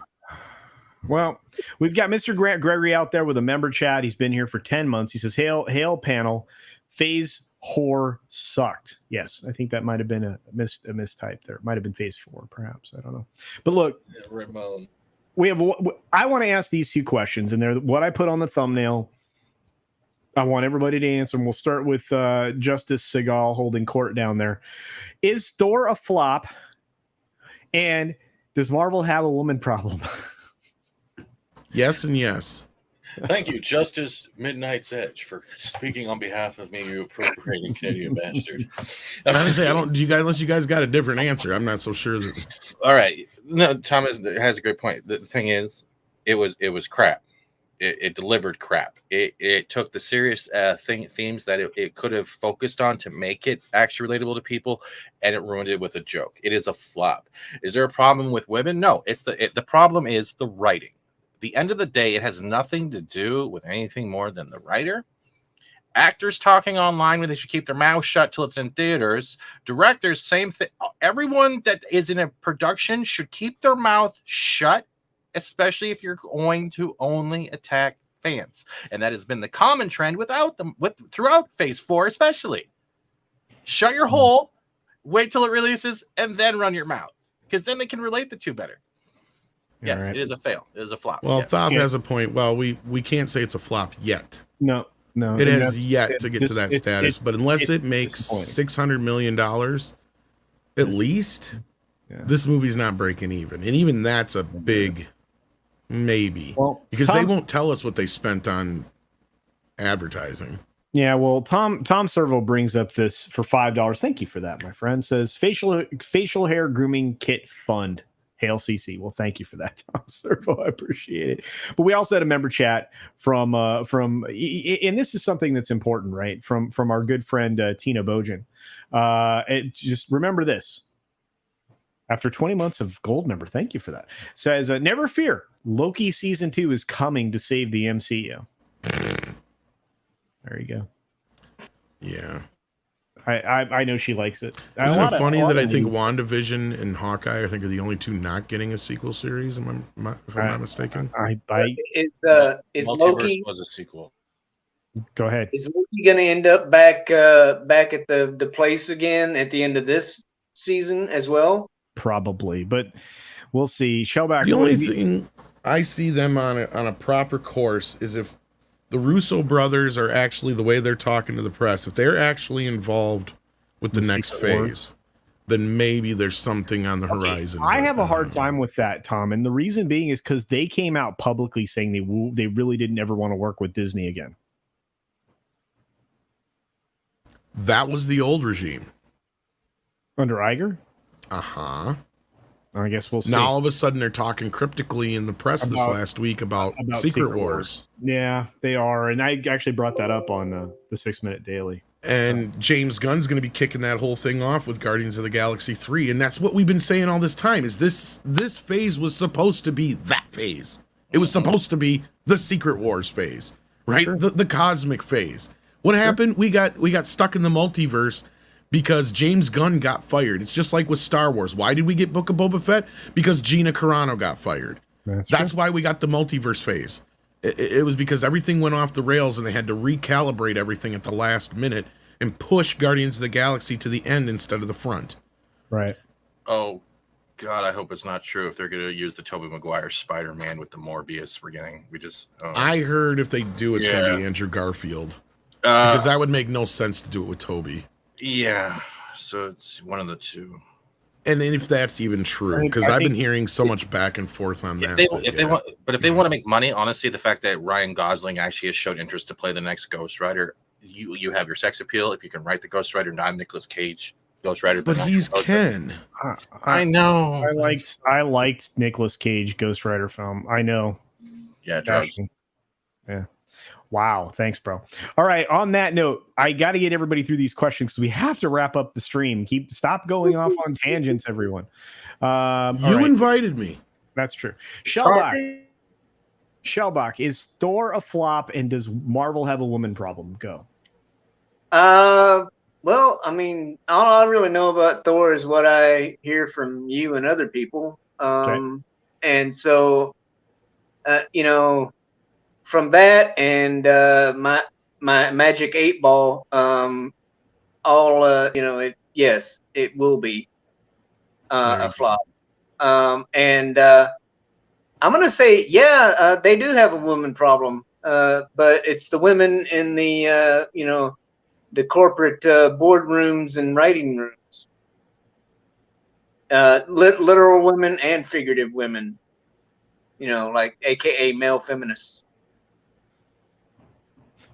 Well, we've got Mr. Grant Gregory out there with a member chat. He's been here for 10 months. He says, hail panel. Phase 4 sucked. Yes, I think that might have been a mistype there. It might have been phase 4, perhaps. I don't know. But look, Ramon. I want to ask these 2 questions, and they're what I put on the thumbnail. I want everybody to answer, and we'll start with Justice Segal holding court down there. Is Thor a flop? And does Marvel have a woman problem? Yes and yes. Thank you, Justice Midnight's Edge, for speaking on behalf of me, you appropriating Canadian bastard. I'm going to say, unless you guys got a different answer, I'm not so sure that. All right. No, Tom has a great point. The thing is, it was crap. It delivered crap. It took the serious themes that it could have focused on to make it actually relatable to people, and it ruined it with a joke. It is a flop. Is there a problem with women? No. The problem is the writing. The end of the day, it has nothing to do with anything more than the writer. Actors talking online when they should keep their mouth shut till it's in theaters. Directors, same thing. Everyone that is in a production should keep their mouth shut, especially if you're going to only attack fans. And that has been the common trend throughout phase 4, especially. Shut your hole, wait till it releases, and then run your mouth. Because then they can relate the 2 better. Yes, right. It is a fail. It is a flop. Well, Thoth has a point. Well, we can't say it's a flop yet. No. It has yet to get to that status. But unless it makes $600 million, at least. Yeah. This movie's not breaking even, and even that's a big maybe, because Tom, they won't tell us what they spent on advertising. Yeah, well, Tom Servo brings up this for $5. Thank you for that, my friend. Says facial hair grooming kit fund. Hail CC. Well, thank you for that, Tom Servo. I appreciate it. But we also had a member chat from and this is something that's important, right? From our good friend Tina Bojan. Just remember this. After 20 months of gold member, thank you for that. Says, never fear. Loki season 2 is coming to save the MCU. There you go. Yeah. I know she likes it. Isn't it funny that I think WandaVision and Hawkeye, I think, are the only two not getting a sequel series, if I'm not mistaken? Is Multiverse Loki was a sequel. Go ahead. Is Loki going to end up back at the place again at the end of this season as well? Probably, but we'll see. Shellback. The only thing I see them on a proper course is if the Russo brothers are actually, the way they're talking to the press, if they're actually involved with the next phase, then maybe there's something on the horizon. I have a hard time with that, Tom, and the reason being is because they came out publicly saying they really didn't ever want to work with Disney again. That was the old regime under Iger. I guess we'll see. Now all of a sudden they're talking cryptically in the press this last week about Secret Wars. Yeah, they are, and I actually brought that up on the 6 Minute Daily. And James Gunn's going to be kicking that whole thing off with Guardians of the Galaxy 3, and that's what we've been saying all this time. Is this phase was supposed to be that phase? It was supposed to be the Secret Wars phase, right? Sure. The cosmic phase. What happened? We got stuck in the multiverse because James Gunn got fired. It's just like with Star Wars. Why did we get Book of Boba Fett? Because Gina Carano got fired. That's why we got the multiverse phase. It was because everything went off the rails and they had to recalibrate everything at the last minute and push Guardians of the Galaxy to the end instead of the front. Right. Oh, God, I hope it's not true if they're going to use the Tobey Maguire Spider-Man with the Morbius we're getting. I heard if they do, it's going to be Andrew Garfield. Because that would make no sense to do it with Tobey. Yeah, so it's one of the two. And then if that's even true, because I've been hearing so much back and forth on that. If they want to make money, honestly, the fact that Ryan Gosling actually has showed interest to play the next Ghost Rider, you have your sex appeal. If you can write the Ghost Rider, not Nicolas Cage Ghost Rider, but he's Ken. I know. I liked Nicolas Cage Ghost Rider film. I know. Yeah, drugs. Yeah. Wow. Thanks, bro. All right. On that note, I got to get everybody through these questions because we have to wrap up the stream. Stop going off on tangents, everyone. You invited me. That's true. Shellbach, is Thor a flop and does Marvel have a woman problem? Go. Well, I mean, all I really know about Thor is what I hear from you and other people. And so, from that and my Magic 8 Ball, yes, it will be a flop. And I'm gonna say, they do have a woman problem, but it's the women in the the corporate boardrooms and writing rooms, literal women and figurative women, like AKA male feminists.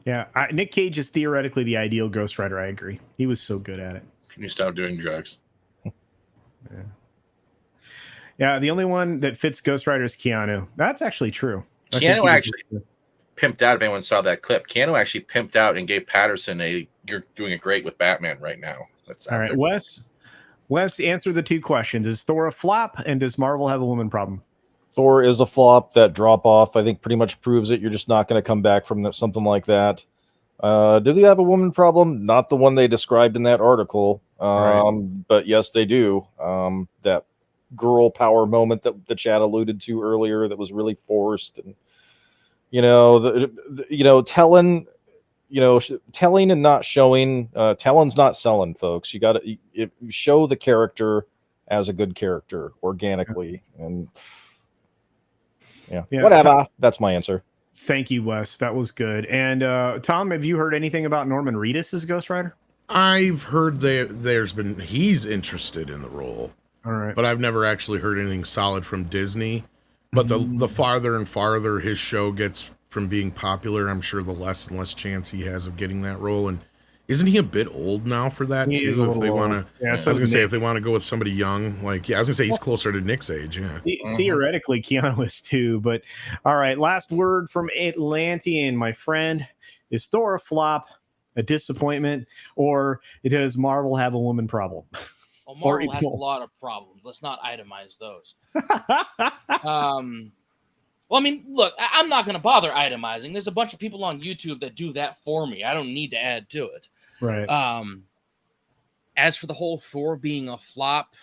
Yeah, Nick Cage is theoretically the ideal Ghost Rider. I agree. He was so good at it. Can you stop doing drugs? Yeah, the only one that fits Ghost Rider is Keanu. That's actually true. Keanu actually pimped out. If anyone saw that clip, Keanu actually pimped out and gave Patterson "You're doing it great with Batman right now." That's all right. Wes, answer the two questions: is Thor a flop, and does Marvel have a woman problem? Thor is a flop. That drop off, I think, pretty much proves it. You're just not going to come back from something like that. Do they have a woman problem? Not the one they described in that article. But yes, they do. That girl power moment that the chat alluded to earlier that was really forced, and telling and not showing. Telling's not selling, folks. You got to show the character as a good character organically, and whatever. That's my answer. Thank you, Wes. That was good. And Tom, have you heard anything about Norman Reedus as Ghost Rider? I've heard that he's interested in the role. All right. But I've never actually heard anything solid from Disney. But the farther and farther his show gets from being popular, I'm sure the less and less chance he has of getting that role. And isn't he a bit old now for that He is too? a If they little want old. to, Yeah, I so was gonna is say Nick. if they want to go with somebody young, like I was gonna say he's closer to Nick's age. Yeah. Theoretically, Keanu is too. But all right, last word from Atlantean, my friend. Is Thor a flop, a disappointment, or does Marvel have a woman problem? Well, Marvel has a lot of problems. Let's not itemize those. Well, I mean, look, I'm not going to bother itemizing. There's a bunch of people on YouTube that do that for me. I don't need to add to it. Right. As for the whole Thor being a flop,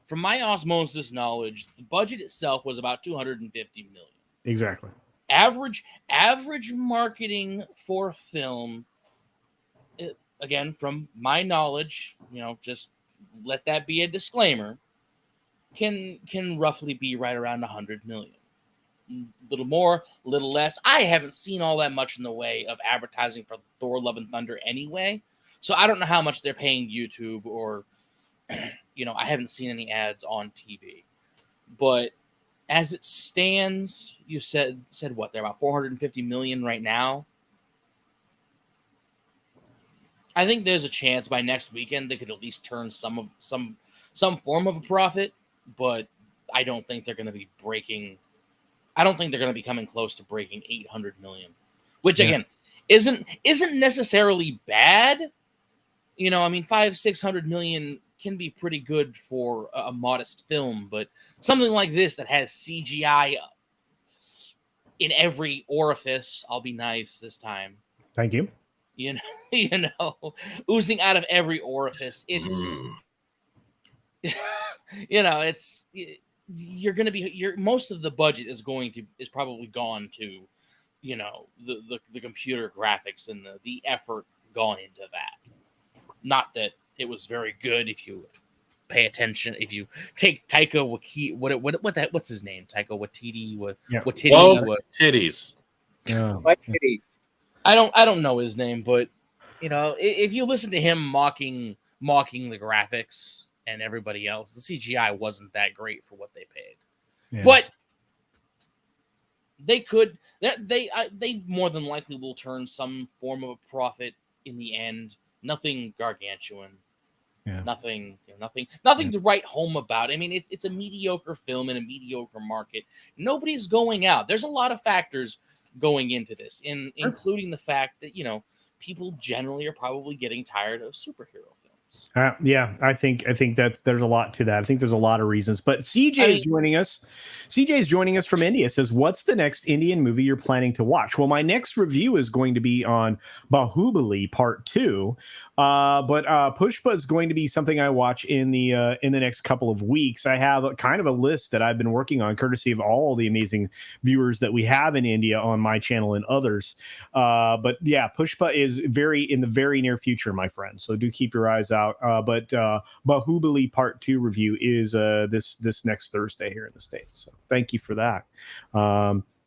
from my osmosis knowledge, the budget itself was about $250 million. Exactly. Average marketing for film, again, from my knowledge, just let that be a disclaimer, can roughly be right around 100 million. A little more, a little less. I haven't seen all that much in the way of advertising for Thor Love and Thunder anyway, so I don't know how much they're paying YouTube or I haven't seen any ads on TV. But as it stands, you said what? They're about 450 million right now. I think there's a chance by next weekend they could at least turn some form of a profit, but I don't think they're going to be breaking. I don't think they're going to be coming close to breaking 800 million, which again isn't necessarily bad. 500-600 million can be pretty good for a modest film, but something like this that has CGI in every orifice. I'll be nice this time. Thank you. Oozing out of every orifice. It's most of the budget is probably gone to, the computer graphics and the effort gone into that. Not that it was very good if you pay attention. If you take Taika Waititi, what's his name? Taika Waititi, titties. Yeah. I don't know his name, but if you listen to him mocking the graphics and everybody else, the CGI wasn't that great for what they paid. Yeah. But they more than likely will turn some form of a profit in the end. Nothing gargantuan. Yeah. Nothing to write home about. I mean, it's a mediocre film in a mediocre market. Nobody's going out. There's a lot of factors going into this, including the fact that people generally are probably getting tired of superhero films. I think that there's a lot to that. I think there's a lot of reasons. But CJ is joining us. CJ is joining us from India. Says, "What's the next Indian movie you're planning to watch?" Well, my next review is going to be on Bahubali Part 2. But Pushpa is going to be something I watch in the next couple of weeks. I have kind of a list that I've been working on, courtesy of all the amazing viewers that we have in India on my channel and others. But yeah, Pushpa is in the very near future, my friend. So do keep your eyes out. But Bahubali Part 2 review is this next Thursday here in the States. So thank you for that.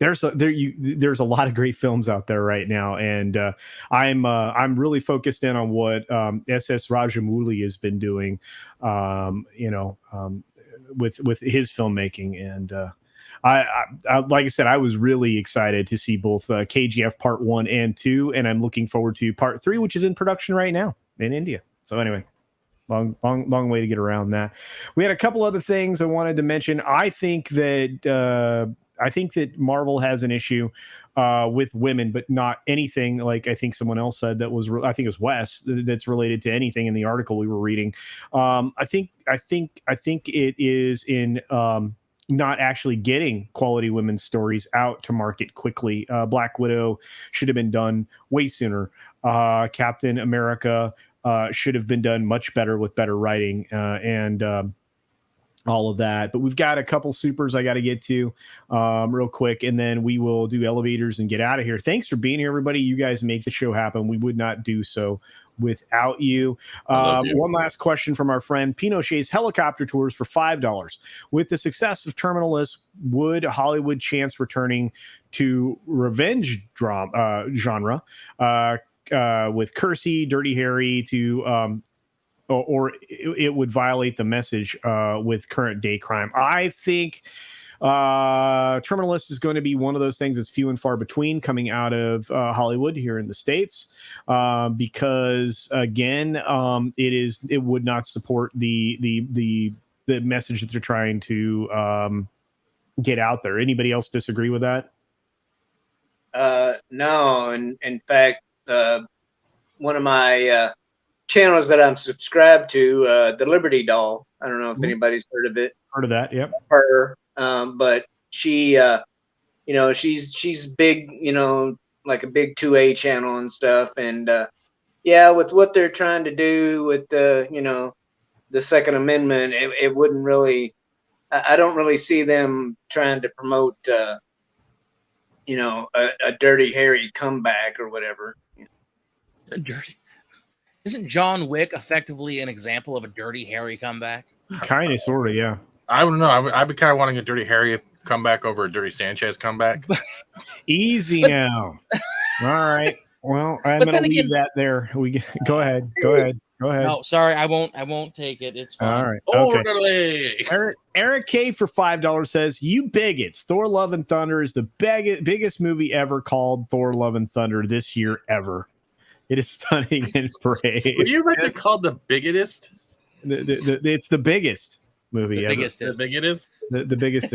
There's a lot of great films out there right now, and I'm really focused in on what SS Rajamouli has been doing, with his filmmaking, and I like I said, I was really excited to see both KGF Part 1 and 2, and I'm looking forward to Part 3, which is in production right now in India. So anyway. Long way to get around that. We had a couple other things I wanted to mention. I think that Marvel has an issue with women, but not anything like I think someone else said that was. I think it was Wes that's related to anything in the article we were reading. I think it is in. Not actually getting quality women's stories out to market quickly. Black Widow should have been done way sooner. Captain America should have been done much better with better writing and all of that. But we've got a couple supers I got to get to real quick, and then we will do elevators and get out of here. Thanks for being here, everybody. You guys make the show happen. We would not do so without you. One last question from our friend Pinochet's helicopter tours for $5. With the success of Terminalist, would Hollywood chance returning to revenge drama genre? Kersey, Dirty Harry to or it would violate the message with current day crime. I think Terminalist is going to be one of those things that's few and far between coming out of Hollywood here in the States, because again, it would not support the message that they're trying to get out there. Anybody else disagree with that? No, and in fact, one of my channels that I'm subscribed to, the Liberty Doll. I don't know if anybody's heard of it. Heard of that? Yep. Her, but she, she's big, like a big 2A channel and stuff. And yeah, with what they're trying to do with the Second Amendment, it wouldn't really. I don't really see them trying to promote, a Dirty Harry comeback or whatever. Isn't John Wick effectively an example of a Dirty Harry comeback? Kind of, sort of, yeah. I don't know. I'd be kind of wanting a Dirty Harry comeback over a Dirty Sanchez comeback. Easy now. All right. Well, I'm going to leave that there. Go ahead. No, sorry, I won't take it. It's fine. All right. Okay. Eric K for $5 says, "You bigots! Thor: Love and Thunder is the biggest movie ever called Thor: Love and Thunder this year ever. It is stunning and brave." Would you like to call the biggotist? It's the biggest movie ever. The biggotist? The biggest.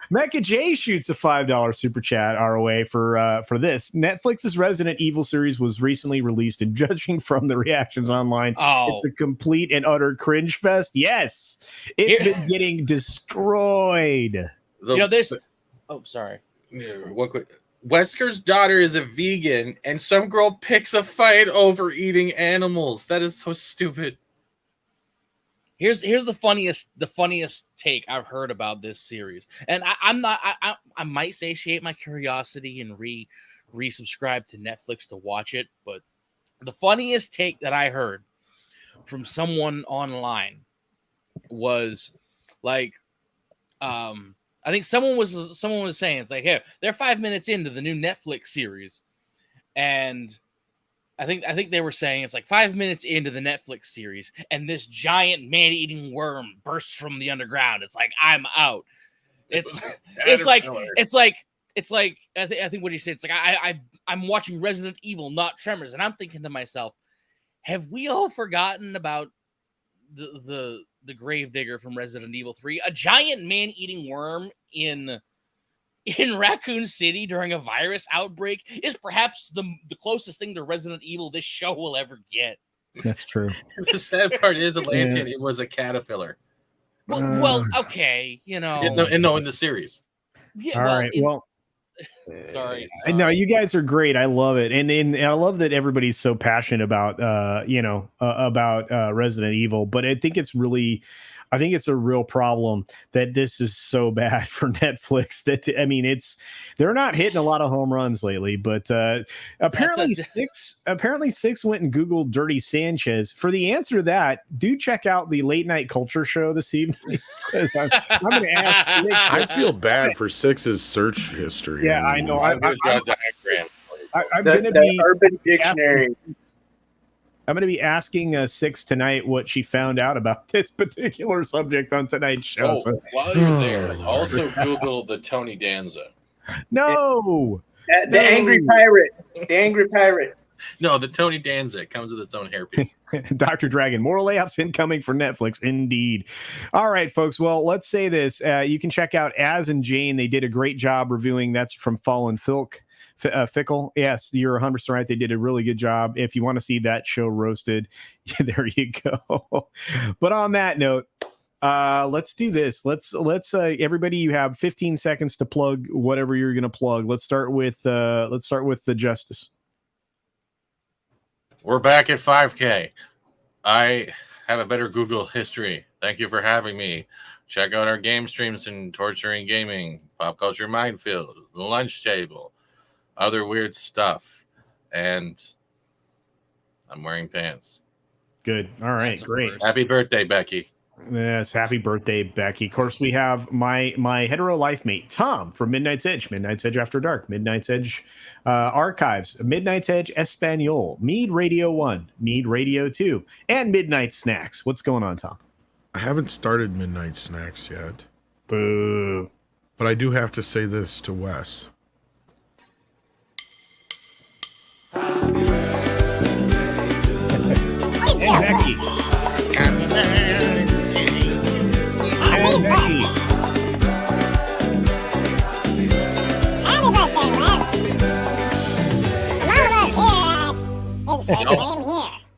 Mecca J shoots a $5 super chat our way for this. Netflix's Resident Evil series was recently released, and judging from the reactions online, it's a complete and utter cringe fest. Yes, it's been getting destroyed. Sorry. One quick. Wesker's daughter is a vegan, and some girl picks a fight over eating animals. That is so stupid. Here's the funniest take I've heard about this series, and I might satiate my curiosity and resubscribe to Netflix to watch it, but the funniest take that I heard from someone online was like, I think someone was saying, it's like, hey, they're 5 minutes into the new Netflix series, and I think they were saying it's like 5 minutes into the Netflix series, and this giant man-eating worm bursts from the underground. It's like, I'm out. It's like I think what he said. It's like I'm watching Resident Evil, not Tremors, and I'm thinking to myself, have we all forgotten about the Gravedigger from Resident Evil 3? A giant man-eating worm in Raccoon City during a virus outbreak is perhaps the closest thing to Resident Evil this show will ever get. That's true. The sad part is, Atlantean, it was a caterpillar. Well, okay, in the series. Yeah. All right. Sorry. No, you guys are great. I love it, and I love that everybody's so passionate about Resident Evil. But I think it's a real problem that this is so bad for Netflix. They're not hitting a lot of home runs lately. But apparently Six went and Googled Dirty Sanchez. For the answer to that, do check out the Late Night Culture show this evening. I'm going to ask Six. I feel bad for Six's search history. Yeah, I know. I'm going to be Urban Dictionary. I'm going to be asking Six tonight what she found out about this particular subject on tonight's show. While you're there, also Google the Tony Danza. No. The Angry Pirate. The Angry Pirate. No, the Tony Danza comes with its own hairpiece. Dr. Dragon, more layoffs incoming for Netflix. Indeed. All right, folks. Well, let's say this. You can check out Az and Jane. They did a great job reviewing. That's from Fallen Fickle. Yes, you're 100% right. They did a really good job. If you want to see that show roasted, there you go. But on that note, let's do this. Let's everybody, you have 15 seconds to plug whatever you're going to plug. Let's start with the Justice. We're back at 5K. I have a better Google history. Thank you for having me. Check out our game streams in Torturing Gaming, Pop Culture Minefield, The Lunch Table, other weird stuff. And I'm wearing pants. Good. All right. Great. Happy birthday, Becky. Yes, happy birthday, Becky. Of course, we have my hetero life mate, Tom, from Midnight's Edge After Dark, Midnight's Edge Archives, Midnight's Edge Espanol, Mead Radio 1, Mead Radio 2, and Midnight Snacks. What's going on, Tom? I haven't started Midnight Snacks yet. Boo. But I do have to say this to Wes. And Becky. And Becky.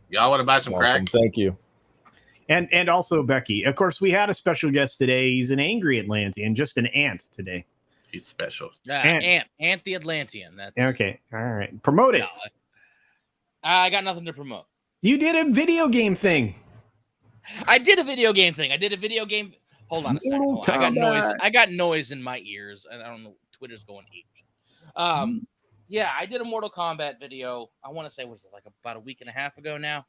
Y'all want to buy some crack? Thank you. And also Becky. Of course, we had a special guest today. He's an angry Atlantean, just an ant today. He's special. Ant the Atlantean. That's okay. All right. Promote it. No, I got nothing to promote. You did a video game thing. I did a video game thing. Hold on a second. Hold on. I got noise. I got noise in my ears, and I don't know. Twitter's going ape. Yeah, I did a Mortal Kombat video. I want to say, was it like about a week and a half ago now?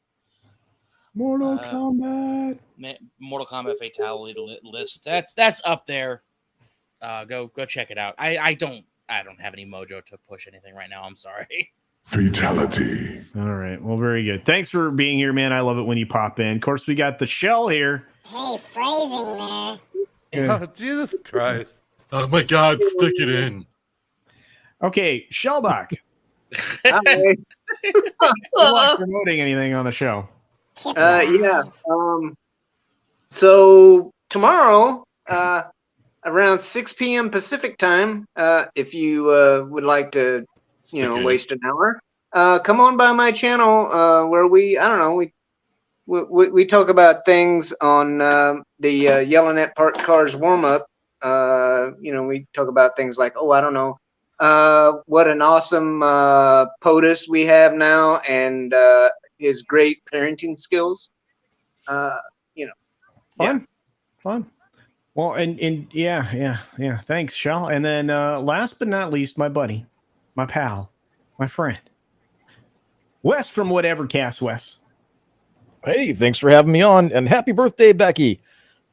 Mortal Kombat. Mortal Kombat Fatality list. That's up there. Go check it out. I don't have any mojo to push anything right now. I'm sorry. Fatality. All right. Well, very good. Thanks for being here, man. I love it when you pop in. Of course, we got the Shell here. Hey, phrasing there. Yeah. Oh, Jesus Christ. Oh my God, stick it in. Okay, Shellbach. You're not promoting anything on the show. Yeah. So tomorrow, around 6 p.m. Pacific time, if you would like to, waste an hour, come on by my channel where we talk about things on the Yelling at Parked Cars warm up. We talk about things like, what an awesome POTUS we have now, and his great parenting skills. Fun. Well, and yeah. Thanks, Shell. And then last but not least, my buddy, my pal, my friend, Wes from Whatever Cast. Wes. Hey, thanks for having me on, and happy birthday, Becky.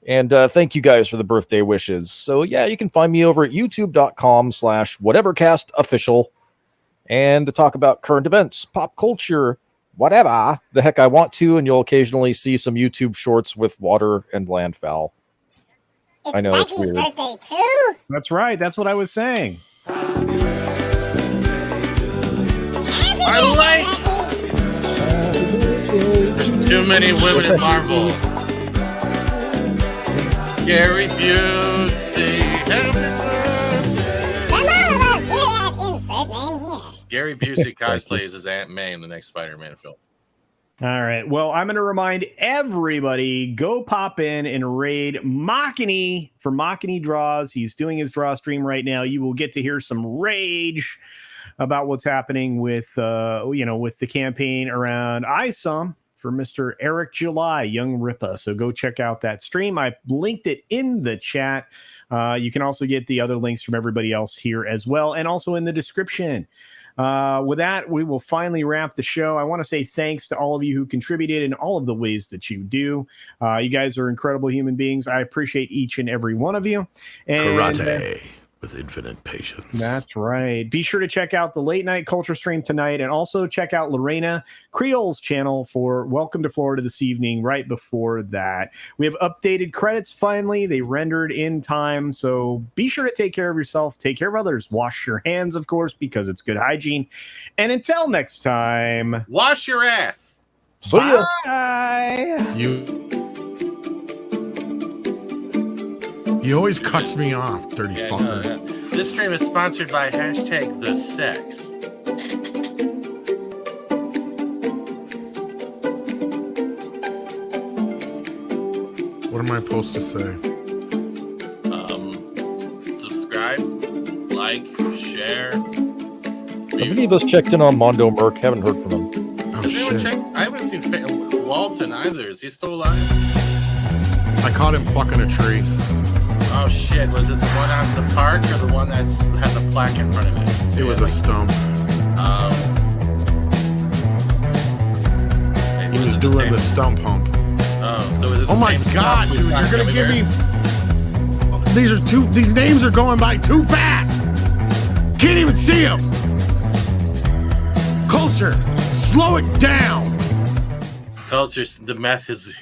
And thank you guys for the birthday wishes. So yeah, you can find me over at youtube.com/whatevercastofficial, and to talk about current events, pop culture, whatever the heck I want to, and you'll occasionally see some YouTube shorts with water and landfowl. It's I know Becky's it's weird. birthday too. That's right. That's what I was saying. I like. There's too many women in Marvel. Gary Busey. Gary Busey cosplays as Aunt May in the next Spider-Man film. All right. Well, I'm going to remind everybody, go pop in and raid Machini for Machini Draws. He's doing his draw stream right now. You will get to hear some rage about what's happening with the campaign around ISOM for Mr. Eric July, Young Ripa. So go check out that stream. I linked it in the chat. You can also get the other links from everybody else here as well, and also in the description. With that, we will finally wrap the show. I want to say thanks to all of you who contributed in all of the ways that you do. You guys are incredible human beings. I appreciate each and every one of you. And, Karate with infinite patience. That's right. Be sure to check out the late night culture stream tonight, and also check out Lorena Creole's channel for Welcome to Florida this evening. Right before that, we have updated credits. Finally, they rendered in time. So be sure to take care of yourself, take care of others, wash your hands, of course, because it's good hygiene. And until next time, wash your ass. Bye. He always cuts me off, dirty fucker. No. This stream is sponsored by #TheSex. What am I supposed to say? Subscribe, like, share. Have any of us checked in on Mondo Merc? Haven't heard from him. Oh, shit. I haven't seen Walton either. Is he still alive? I caught him fucking a tree. Oh shit, was it the one out in the park or the one that had the plaque in front of it? It was a stump. He was doing the stump hump. Oh, so is it the Oh my same God, stuff dude! as You're gonna Gummy give Bears? me. These names are going by too fast. Can't even see them. Culture, slow it down. Culture, the meth is